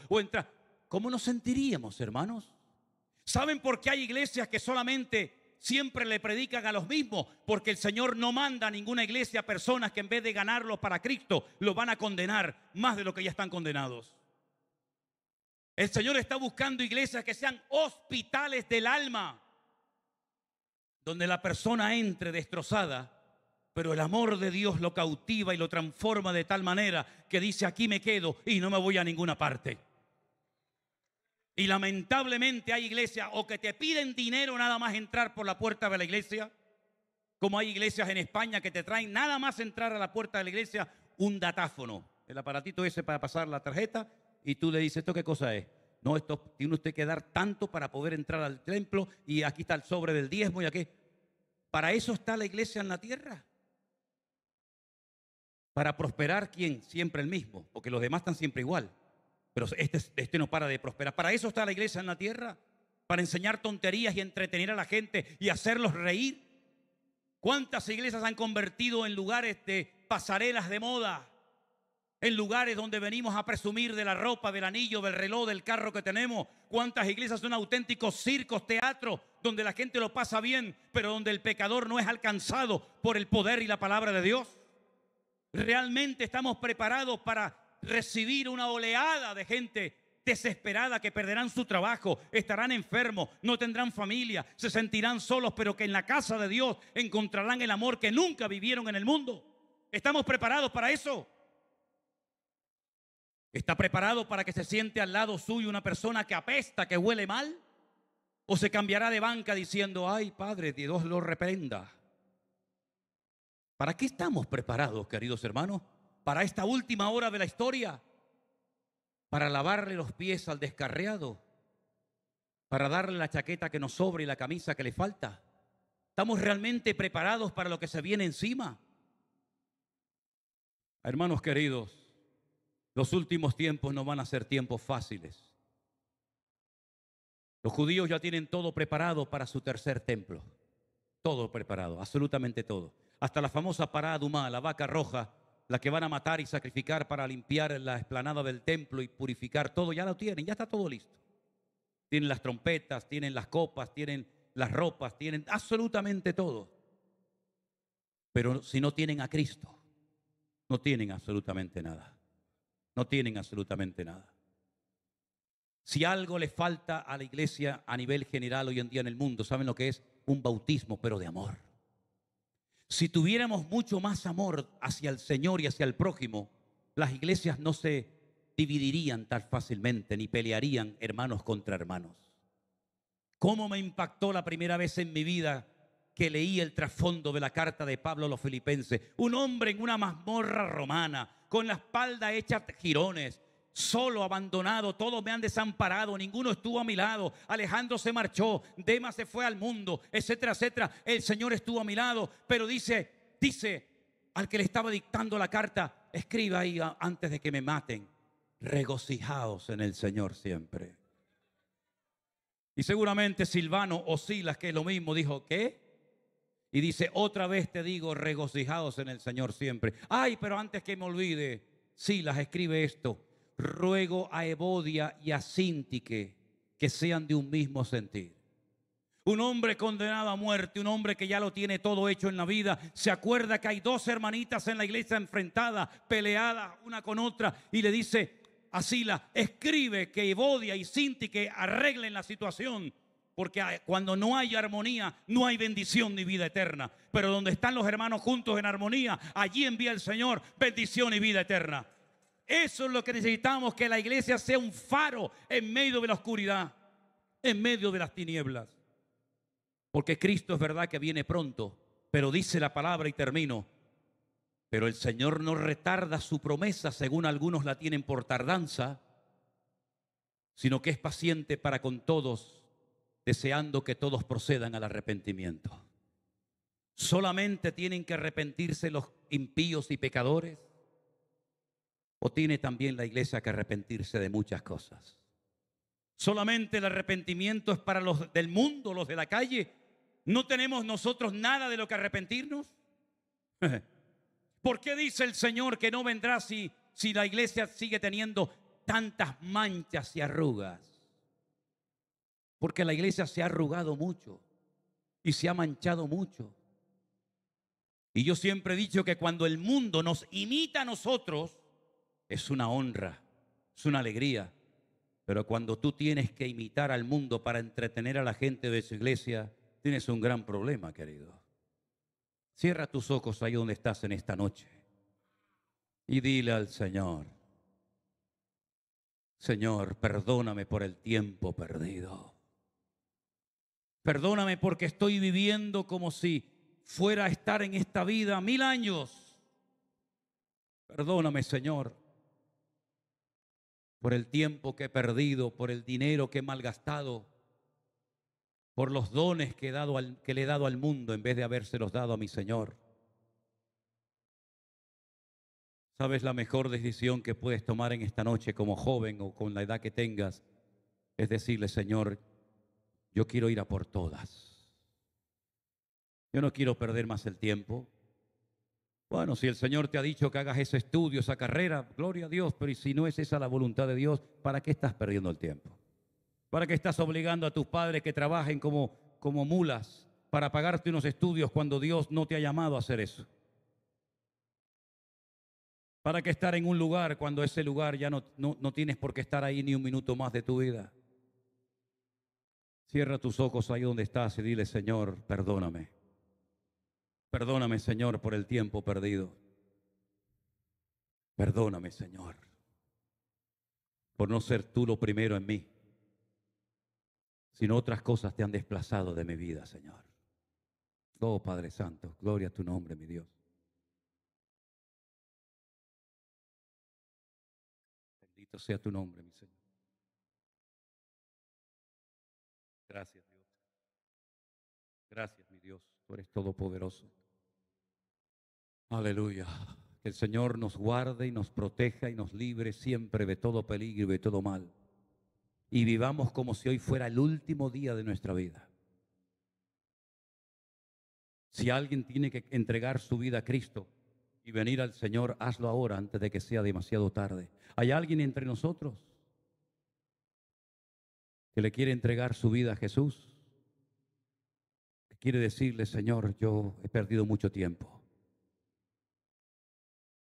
¿cómo nos sentiríamos, hermanos? ¿Saben por qué hay iglesias que solamente siempre le predican a los mismos? Porque el Señor no manda a ninguna iglesia a personas que en vez de ganarlos para Cristo, los van a condenar más de lo que ya están condenados. El Señor está buscando iglesias que sean hospitales del alma, donde la persona entre destrozada, pero el amor de Dios lo cautiva y lo transforma de tal manera que dice, aquí me quedo y no me voy a ninguna parte. Y lamentablemente hay iglesias o que te piden dinero nada más entrar por la puerta de la iglesia, como hay iglesias en España que te traen nada más entrar a la puerta de la iglesia un datáfono, el aparatito ese para pasar la tarjeta, y tú le dices, ¿esto qué cosa es? No, esto tiene usted que dar tanto para poder entrar al templo y aquí está el sobre del diezmo y aquí. ¿Para eso está la iglesia en la tierra? Para prosperar, ¿quién? Siempre el mismo, porque los demás están siempre igual. Pero este no para de prosperar. ¿Para eso está la iglesia en la tierra? ¿Para enseñar tonterías y entretener a la gente y hacerlos reír? ¿Cuántas iglesias han convertido en lugares de pasarelas de moda? En lugares donde venimos a presumir de la ropa, del anillo, del reloj, del carro que tenemos. ¿Cuántas iglesias son auténticos circos, teatros, donde la gente lo pasa bien, pero donde el pecador no es alcanzado por el poder y la palabra de Dios? ¿Realmente estamos preparados para recibir una oleada de gente desesperada que perderán su trabajo, estarán enfermos, no tendrán familia, se sentirán solos, pero que en la casa de Dios encontrarán el amor que nunca vivieron en el mundo? ¿Estamos preparados para eso? ¿Está preparado para que se siente al lado suyo una persona que apesta, que huele mal? ¿O se cambiará de banca diciendo, ay, Padre, Dios lo reprenda? ¿Para qué estamos preparados, queridos hermanos? ¿Para esta última hora de la historia? ¿Para lavarle los pies al descarriado? ¿Para darle la chaqueta que nos sobra y la camisa que le falta? ¿Estamos realmente preparados para lo que se viene encima? Hermanos queridos, los últimos tiempos no van a ser tiempos fáciles. Los judíos ya tienen todo preparado para su tercer templo. Todo preparado, absolutamente todo. Hasta la famosa parada humana, la vaca roja, la que van a matar y sacrificar para limpiar la explanada del templo y purificar todo, ya lo tienen, ya está todo listo. Tienen las trompetas, tienen las copas, tienen las ropas, tienen absolutamente todo. Pero si no tienen a Cristo, no tienen absolutamente nada. No tienen absolutamente nada. Si algo le falta a la iglesia a nivel general hoy en día en el mundo, ¿saben lo que es? Un bautismo, pero de amor. Si tuviéramos mucho más amor hacia el Señor y hacia el prójimo, las iglesias no se dividirían tan fácilmente, ni pelearían hermanos contra hermanos. ¿Cómo me impactó la primera vez en mi vida que leí el trasfondo de la carta de Pablo a los filipenses? Un hombre en una mazmorra romana, con la espalda hecha jirones, solo, abandonado, todos me han desamparado, ninguno estuvo a mi lado, Alejandro se marchó, Demas se fue al mundo, etcétera, etcétera. El Señor estuvo a mi lado, pero dice al que le estaba dictando la carta, escriba ahí antes de que me maten, regocijaos en el Señor siempre. Y seguramente Silvano o Silas, que es lo mismo, dijo, ¿qué? Y dice, otra vez te digo, regocijaos en el Señor siempre. Ay, pero antes que me olvide, Silas escribe esto, ruego a Evodia y a Síntique que sean de un mismo sentir. Un hombre condenado a muerte, un hombre que ya lo tiene todo hecho en la vida, se acuerda que hay dos hermanitas en la iglesia enfrentadas, peleadas una con otra, y le dice a Silas, escribe que Evodia y Síntique arreglen la situación, porque cuando no hay armonía, no hay bendición ni vida eterna. Pero donde están los hermanos juntos en armonía, allí envía el Señor bendición y vida eterna. Eso es lo que necesitamos, que la iglesia sea un faro en medio de la oscuridad, en medio de las tinieblas. Porque Cristo es verdad que viene pronto, pero dice la palabra y termino, pero el Señor no retarda su promesa, según algunos la tienen por tardanza, sino que es paciente para con todos, deseando que todos procedan al arrepentimiento. ¿Solamente tienen que arrepentirse los impíos y pecadores? ¿O tiene también la iglesia que arrepentirse de muchas cosas? ¿Solamente el arrepentimiento es para los del mundo, los de la calle? ¿No tenemos nosotros nada de lo que arrepentirnos? ¿Por qué dice el Señor que no vendrá si la iglesia sigue teniendo tantas manchas y arrugas? Porque la iglesia se ha arrugado mucho y se ha manchado mucho. Y yo siempre he dicho que cuando el mundo nos imita a nosotros, es una honra, es una alegría. Pero cuando tú tienes que imitar al mundo para entretener a la gente de su iglesia, tienes un gran problema, querido. Cierra tus ojos ahí donde estás en esta noche y dile al Señor, Señor, perdóname por el tiempo perdido. Perdóname porque estoy viviendo como si fuera a estar en esta vida 1000 años. Perdóname, Señor, por el tiempo que he perdido, por el dinero que he malgastado, por los dones que le he dado al mundo en vez de habérselos dado a mi Señor. ¿Sabes? La mejor decisión que puedes tomar en esta noche como joven o con la edad que tengas es decirle, Señor, yo quiero ir a por todas. Yo no quiero perder más el tiempo. Bueno, si el Señor te ha dicho que hagas ese estudio, esa carrera, gloria a Dios, pero si no es esa la voluntad de Dios, ¿para qué estás perdiendo el tiempo? ¿Para qué estás obligando a tus padres que trabajen como mulas para pagarte unos estudios cuando Dios no te ha llamado a hacer eso? ¿Para qué estar en un lugar cuando ese lugar ya no tienes por qué estar ahí ni un minuto más de tu vida? Cierra tus ojos ahí donde estás y dile, Señor, perdóname. Perdóname, Señor, por el tiempo perdido. Perdóname, Señor. por no ser tú lo primero en mí, sino otras cosas te han desplazado de mi vida, Señor. Oh, Padre Santo, gloria a tu nombre, mi Dios. Bendito sea tu nombre, mi Señor. Gracias, Dios. Gracias, mi Dios. Tú eres todopoderoso. Aleluya. Que el Señor nos guarde y nos proteja y nos libre siempre de todo peligro y de todo mal. Y vivamos como si hoy fuera el último día de nuestra vida. Si alguien tiene que entregar su vida a Cristo y venir al Señor, hazlo ahora antes de que sea demasiado tarde. ¿Hay alguien entre nosotros que le quiere entregar su vida a Jesús? Que quiere decirle, Señor, yo he perdido mucho tiempo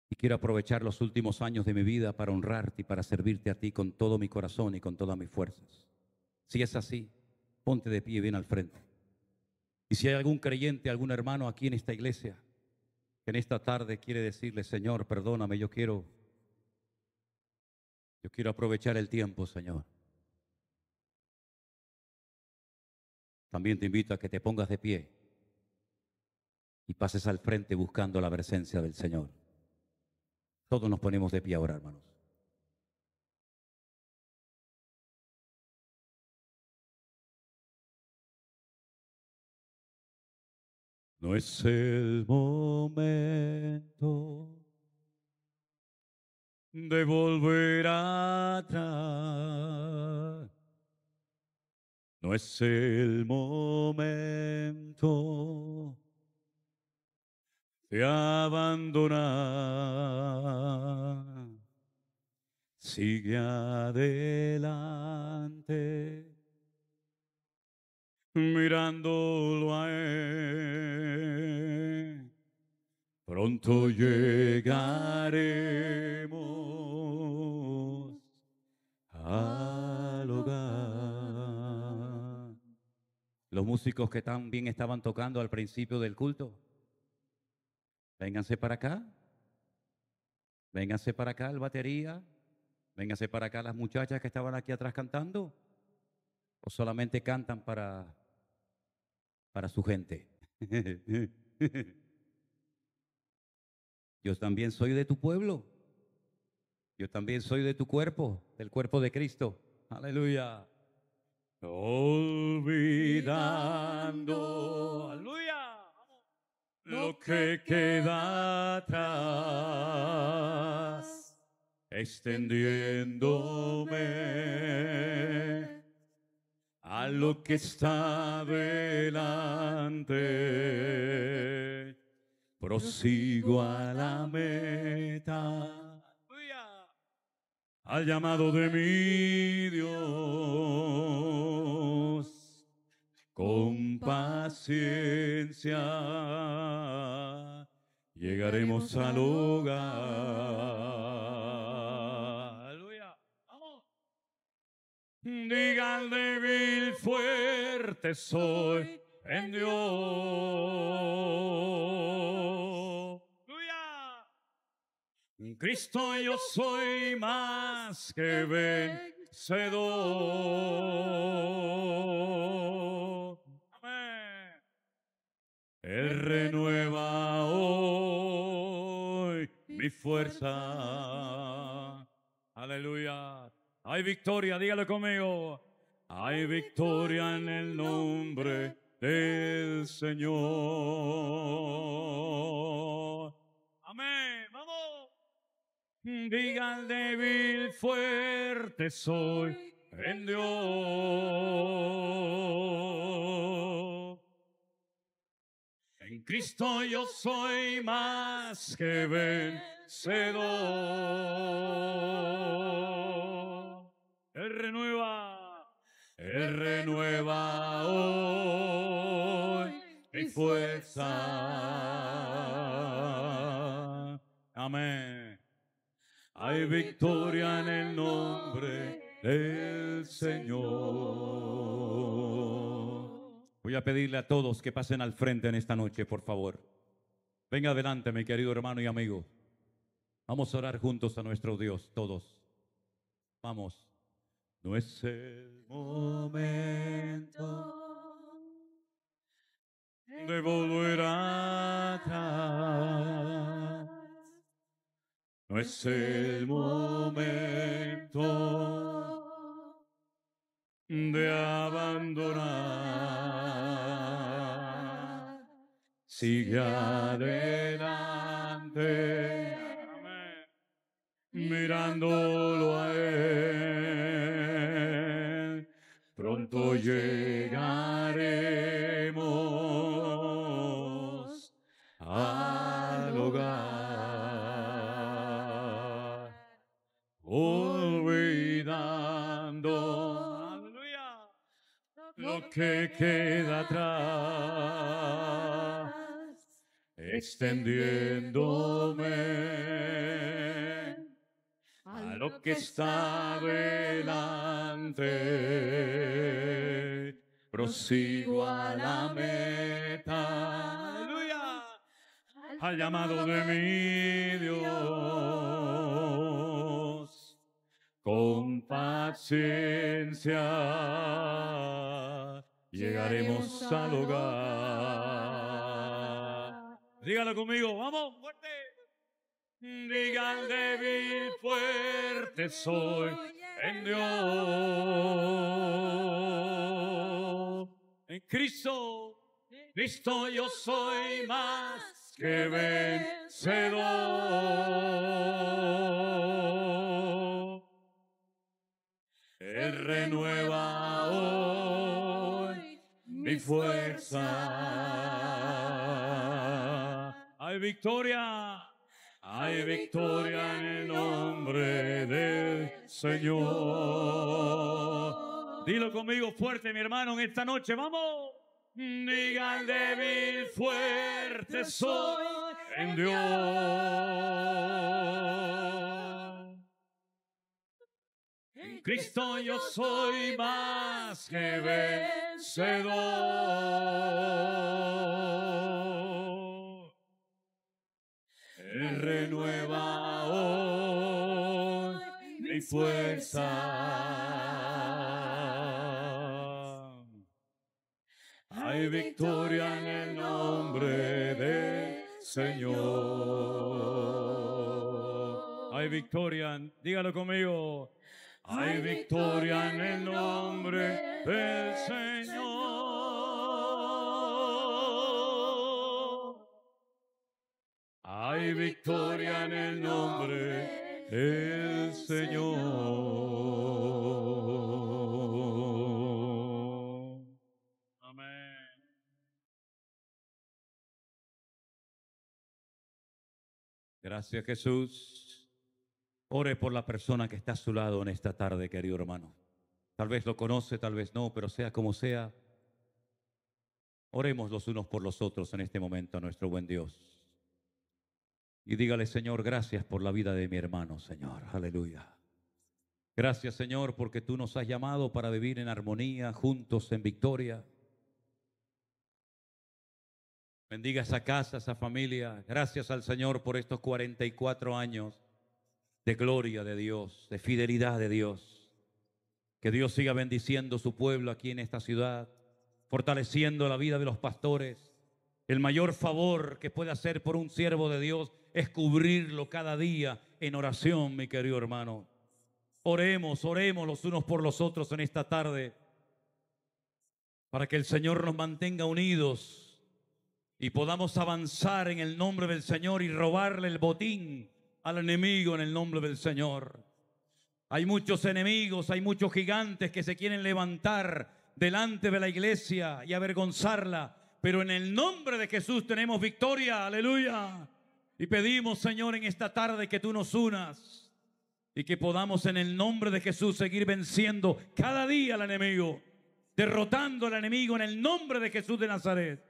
y quiero aprovechar los últimos años de mi vida para honrarte y para servirte a ti con todo mi corazón y con todas mis fuerzas. Si es así, ponte de pie y ven al frente. Y si hay algún creyente, algún hermano aquí en esta iglesia que en esta tarde quiere decirle, Señor, perdóname, yo quiero aprovechar el tiempo, Señor. También te invito a que te pongas de pie y pases al frente buscando la presencia del Señor. Todos nos ponemos de pie ahora, hermanos. No es el momento de volver atrás. No es el momento de abandonar. Sigue adelante, mirándolo a Él. Pronto llegaremos al hogar. Los músicos que también estaban tocando al principio del culto, vénganse para acá. Vénganse para acá, el batería. Vénganse para acá las muchachas que estaban aquí atrás cantando. ¿O solamente cantan para su gente? Yo también soy de tu pueblo. Yo también soy de tu cuerpo, del cuerpo de Cristo. Aleluya. Olvidando, aleluya, lo que queda atrás, extendiéndome a lo que está delante, prosigo a la meta, al llamado de mi Dios, con paciencia llegaremos al hogar. Aleluya. Vamos. Diga al débil, fuerte soy en Dios. En Cristo yo soy más que vencedor. Amén. Él renueva hoy mi fuerza. Aleluya. Hay victoria, dígalo conmigo. Hay victoria en el nombre del Señor. Amén. Vamos. Diga al débil, fuerte soy en Dios. En Cristo yo soy más que vencedor. Él renueva hoy mi fuerza. Amén. Hay victoria en el nombre del Señor. Voy a pedirle a todos que pasen al frente en esta noche, por favor. Venga adelante, mi querido hermano y amigo. Vamos a orar juntos a nuestro Dios, todos. Vamos. No es el momento de volver atrás. No es el momento de abandonar. Sigue adelante, mirándolo a Él. Pronto llegaremos al hogar, olvidando, aleluya, lo que queda atrás, extendiéndome a lo que está delante, prosigo a la meta, aleluya, al llamado de mi Dios, con paciencia llegaremos al hogar. Dígalo conmigo, vamos, fuerte. Diga al débil, fuerte soy en Dios. En Cristo yo soy más que vencedor. Él renueva hoy mi fuerza. Hay victoria. Hay victoria en el nombre del Señor. Dilo conmigo fuerte, mi hermano, en esta noche. ¡Vamos! Diga al débil, fuerte soy en Dios. En Cristo yo soy más que vencedor. Él renueva hoy mi fuerza. Hay victoria en el nombre del Señor. Hay victoria, dígalo conmigo. Hay victoria en el nombre del Señor. Hay victoria en el nombre del Señor. Amén. Gracias, Jesús. Ore por la persona que está a su lado en esta tarde, querido hermano. Tal vez lo conoce, tal vez no, pero sea como sea, oremos los unos por los otros en este momento a nuestro buen Dios. Y dígale, Señor, gracias por la vida de mi hermano, Señor. Aleluya. Gracias, Señor, porque tú nos has llamado para vivir en armonía, juntos en victoria. Bendiga esa casa, esa familia. Gracias al Señor por estos 44 años de gloria de Dios, de fidelidad de Dios. Que Dios siga bendiciendo su pueblo aquí en esta ciudad, fortaleciendo la vida de los pastores. El mayor favor que puede hacer por un siervo de Dios es cubrirlo cada día en oración, mi querido hermano. Oremos los unos por los otros en esta tarde para que el Señor nos mantenga unidos y podamos avanzar en el nombre del Señor y robarle el botín al enemigo en el nombre del Señor. Hay muchos enemigos, hay muchos gigantes que se quieren levantar delante de la iglesia y avergonzarla, pero en el nombre de Jesús tenemos victoria, aleluya. Y pedimos, Señor, en esta tarde que tú nos unas y que podamos en el nombre de Jesús seguir venciendo cada día al enemigo, derrotando al enemigo en el nombre de Jesús de Nazaret.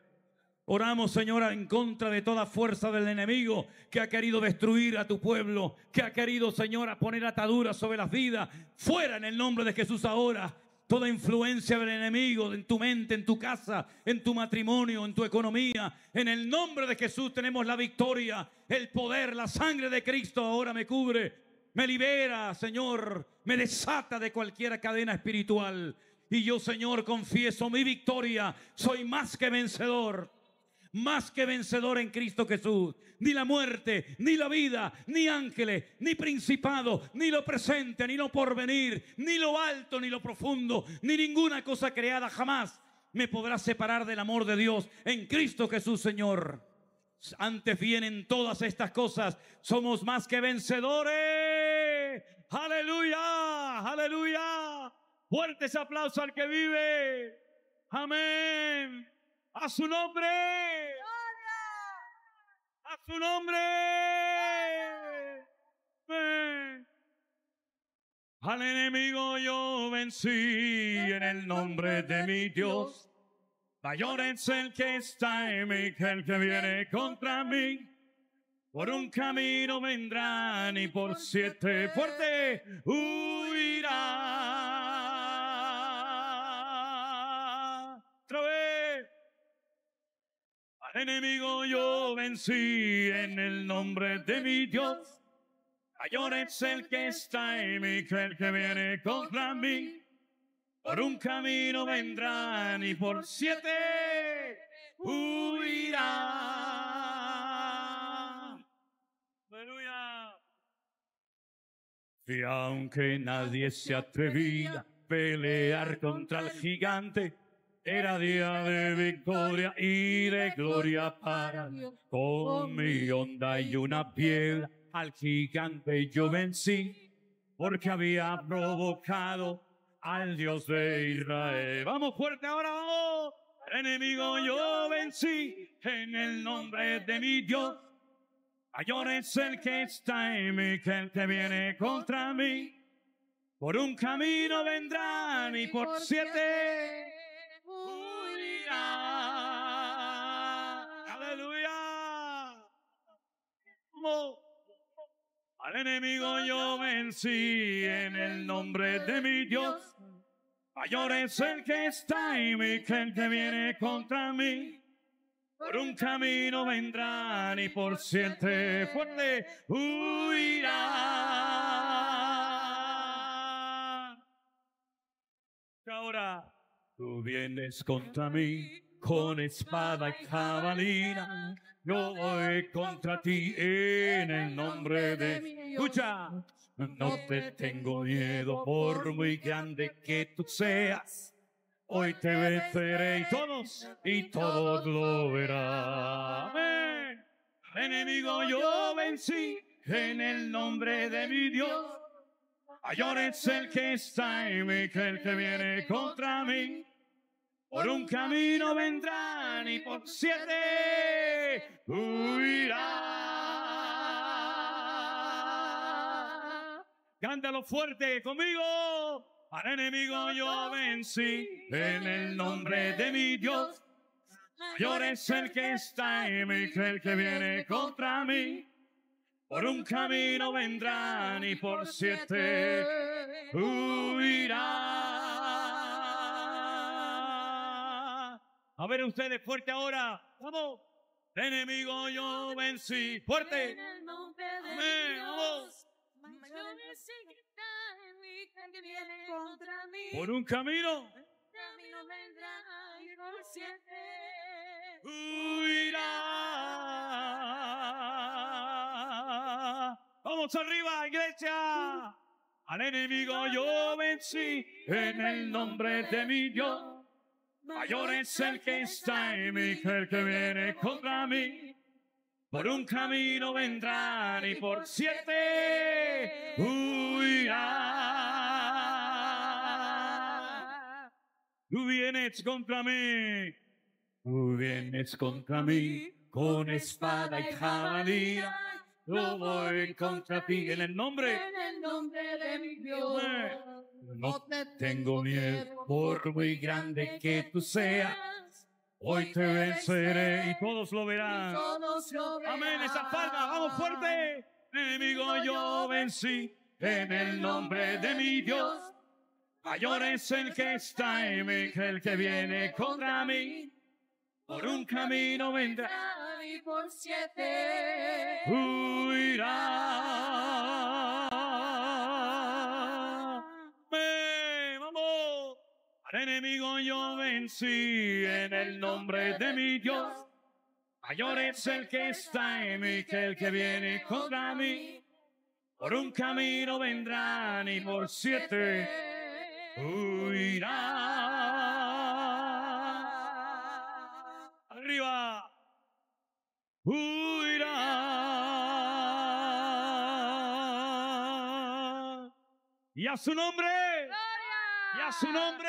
Oramos, Señor, en contra de toda fuerza del enemigo que ha querido destruir a tu pueblo, que ha querido, Señor, a poner ataduras sobre las vidas. Fuera en el nombre de Jesús ahora. Toda influencia del enemigo en tu mente, en tu casa, en tu matrimonio, en tu economía. En el nombre de Jesús tenemos la victoria, el poder, la sangre de Cristo ahora me cubre. me libera, Señor, me desata de cualquier cadena espiritual. Y yo, Señor, confieso mi victoria. Soy más que vencedor en Cristo Jesús. Ni la muerte, ni la vida, ni ángeles, ni principado, ni lo presente, ni lo porvenir, ni lo alto, ni lo profundo, ni ninguna cosa creada jamás me podrá separar del amor de Dios en Cristo Jesús, Señor. Antes vienen todas estas cosas. Somos más que vencedores. Aleluya, aleluya. Fuertes aplausos al que vive. Amén. A su nombre. A su nombre. Amén. Al enemigo yo vencí en el nombre de mi Dios. Mayor es el que está en mí que el que viene contra mí. Por un camino vendrán y por 7 fuerte huirá. Otra vez. Al enemigo yo vencí en el nombre de mi Dios. Mayor es el que está en mí que el que viene contra mí. Por un camino vendrán y por 7 huirá. Aleluya. Y aunque nadie se atrevía a pelear contra el gigante, era día de victoria y de gloria para Dios. Con mi onda y una piedra al gigante yo vencí, porque había provocado al Dios de Israel. Vamos fuerte ahora, vamos. Al enemigo yo vencí en el nombre de mi Dios. Mayor es el que está en mí que el que viene contra mí. Por un camino vendrán y por 7 huirá. Aleluya. Vamos. Al enemigo yo vencí en el nombre de mi Dios. Mayor es el que está en mí que el que viene contra mí. Por un camino vendrán y por 7 fuerte huirá. Y ahora tú vienes contra mí con espada y jabalina. Yo voy contra ti en el nombre de... Escucha, no te tengo miedo por muy grande que tú seas. Hoy te venceré y todos lo verán. Amén. Enemigo yo vencí en el nombre de mi Dios. Mayor es el que está en mí que el que viene contra mí. Por un camino vendrán y por 7 huirá. Cántalo fuerte conmigo. Al enemigo yo vencí en el nombre de mi Dios. Mayor es el que está en mí que el que viene contra mí. Por un camino vendrán y por 7 huirá. A ver ustedes, fuerte ahora. Vamos. El enemigo yo vencí. Fuerte. En el nombre de Amén. Dios. Mayor es el que está en mí que el que viene contra mí. Por un camino Camino vendrá y por 7 huirá. Vamos arriba, iglesia. Al enemigo yo vencí en el nombre de mi Dios. Mayor es el que está en mí que el que viene contra mí. Por un camino vendrán y por 7 huirá. Tú vienes contra mí. Tú vienes contra mí con espada y jabalina. Yo voy contra ti en el nombre. en el nombre de mi Dios. No te tengo miedo por muy grande que tú seas. Hoy te venceré y todos lo verán. Todos lo verán. Amén, esa palma, vamos fuerte. Enemigo yo vencí en el nombre de mi Dios. Mayor es el que está en mí que el que viene contra mí. Por un camino vendrá Y por 7 huirá. Al enemigo yo vencí en el nombre de mi Dios. Mayor es el que está en mí que el que viene contra mí. Por un camino vendrán y por 7 huirán. Arriba. Huirán. Y a su nombre. Y a su nombre.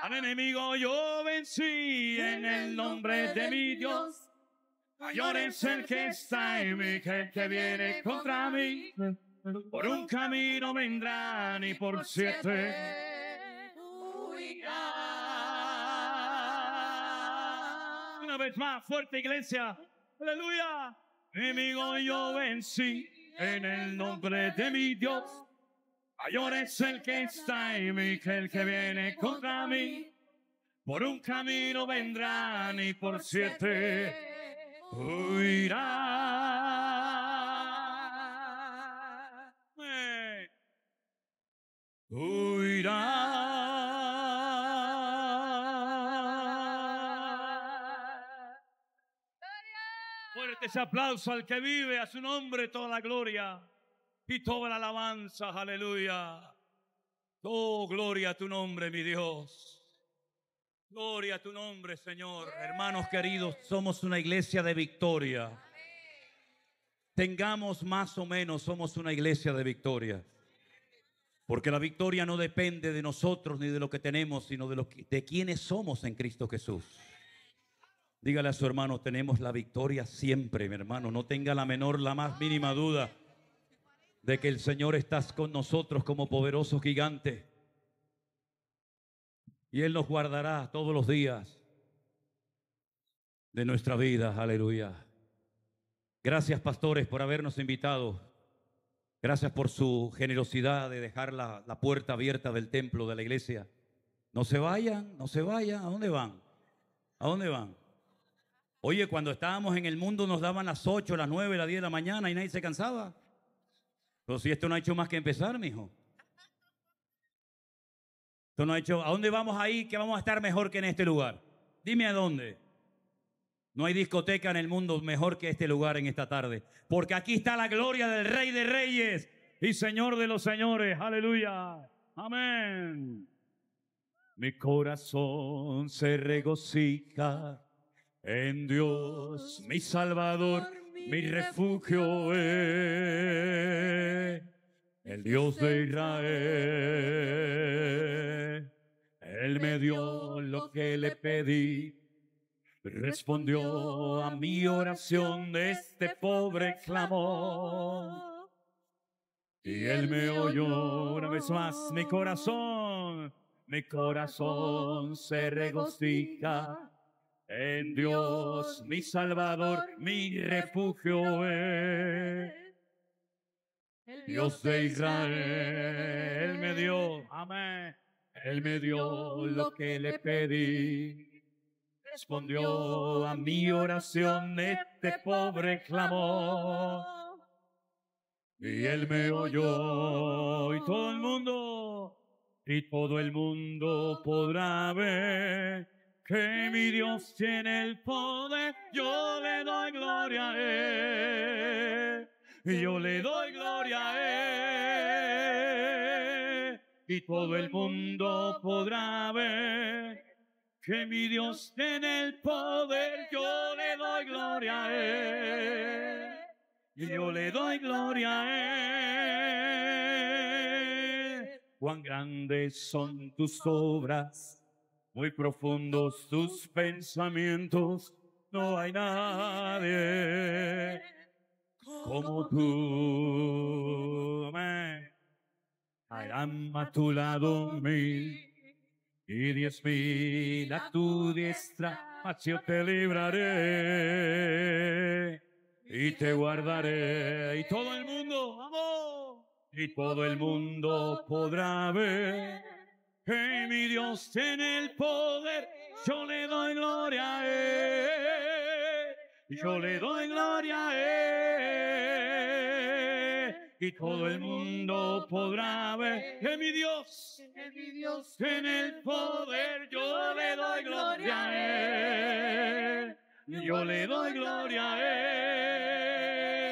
Al enemigo yo vencí en el nombre de mi Dios. Mayor es el que está en mí que el que viene contra mí. Por un camino vendrán y por 7 huirán. Una vez más, fuerte iglesia. Aleluya. Enemigo yo vencí en el nombre de mi Dios. Mayor es el que está en mí que el que viene contra mí. Por un camino vendrán y por 7 huirán. Huirán. Fuerte ese aplauso al que vive, a su nombre toda la gloria y toda la alabanza, aleluya. Oh, gloria a tu nombre, mi Dios. Gloria a tu nombre, Señor. Hermanos queridos, somos una iglesia de victoria. Tengamos más o menos, somos una iglesia de victoria. Porque la victoria no depende de nosotros ni de lo que tenemos, sino de quienes somos en Cristo Jesús. Dígale a su hermano, tenemos la victoria siempre, mi hermano. No tenga la más mínima duda de que el Señor está con nosotros como poderoso gigante. Y Él nos guardará todos los días de nuestra vida. Aleluya. Gracias, pastores, por habernos invitado. Gracias por su generosidad de dejar la puerta abierta del templo de la iglesia. No se vayan, no se vayan. ¿A dónde van? ¿A dónde van? Oye, cuando estábamos en el mundo nos daban las 8, las 9, las 10 de la mañana y nadie se cansaba. Pero si esto no ha hecho más que empezar, mijo. Esto no ha hecho. ¿A dónde vamos ahí que vamos a estar mejor que en este lugar? Dime a dónde. No hay discoteca en el mundo mejor que este lugar en esta tarde. Porque aquí está la gloria del Rey de Reyes y Señor de los Señores. Aleluya. Amén. Mi corazón se regocija en Dios, mi Salvador, mi refugio es el Dios de Israel. Él me dio lo que le pedí, respondió a mi oración de este pobre clamor. Y Él me oyó una vez más. Mi corazón se regocija en Dios, mi Salvador, mi refugio es Dios de Israel. Él me dio, amén. Él me dio lo que le pedí, respondió a mi oración este pobre clamor. Y Él me oyó y todo el mundo podrá ver que mi Dios tiene el poder. Yo le doy gloria a Él, yo le doy gloria a Él, y todo el mundo podrá ver que mi Dios tiene el poder. Yo le doy gloria a Él, y yo le doy gloria a Él. Cuán grandes son tus obras, muy profundos tus pensamientos, no hay nadie como tú. Amén. Harán a tu lado 1000 y 10,000 a tu diestra, mas yo te libraré y te guardaré. Y todo el mundo, vamos, y todo el mundo podrá ver que mi Dios tiene el poder. Yo le doy gloria a Él, yo le doy gloria a Él, y todo el mundo podrá ver que mi Dios en el poder. Yo le doy gloria a Él, yo le doy gloria a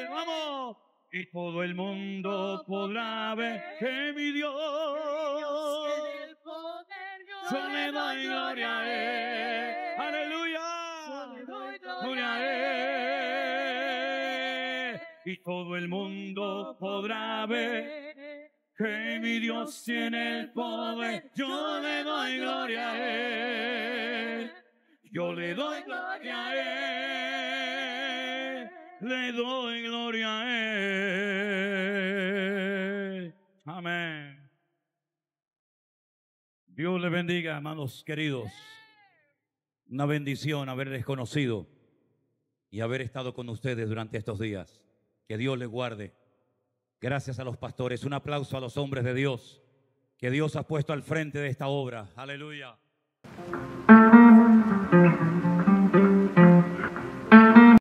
Él. ¡Vamos! Y todo el mundo podrá ver que mi Dios, yo le doy gloria a Él. ¡Aleluya! Gloria a Él. Y todo el mundo podrá ver que mi Dios tiene el poder. Yo le doy gloria a Él. Yo le doy gloria a Él. Le doy gloria a Él. Amén. Dios les bendiga, hermanos queridos. Una bendición haberles conocido y haber estado con ustedes durante estos días. Que Dios les guarde. Gracias a los pastores. Un aplauso a los hombres de Dios que Dios ha puesto al frente de esta obra. Aleluya.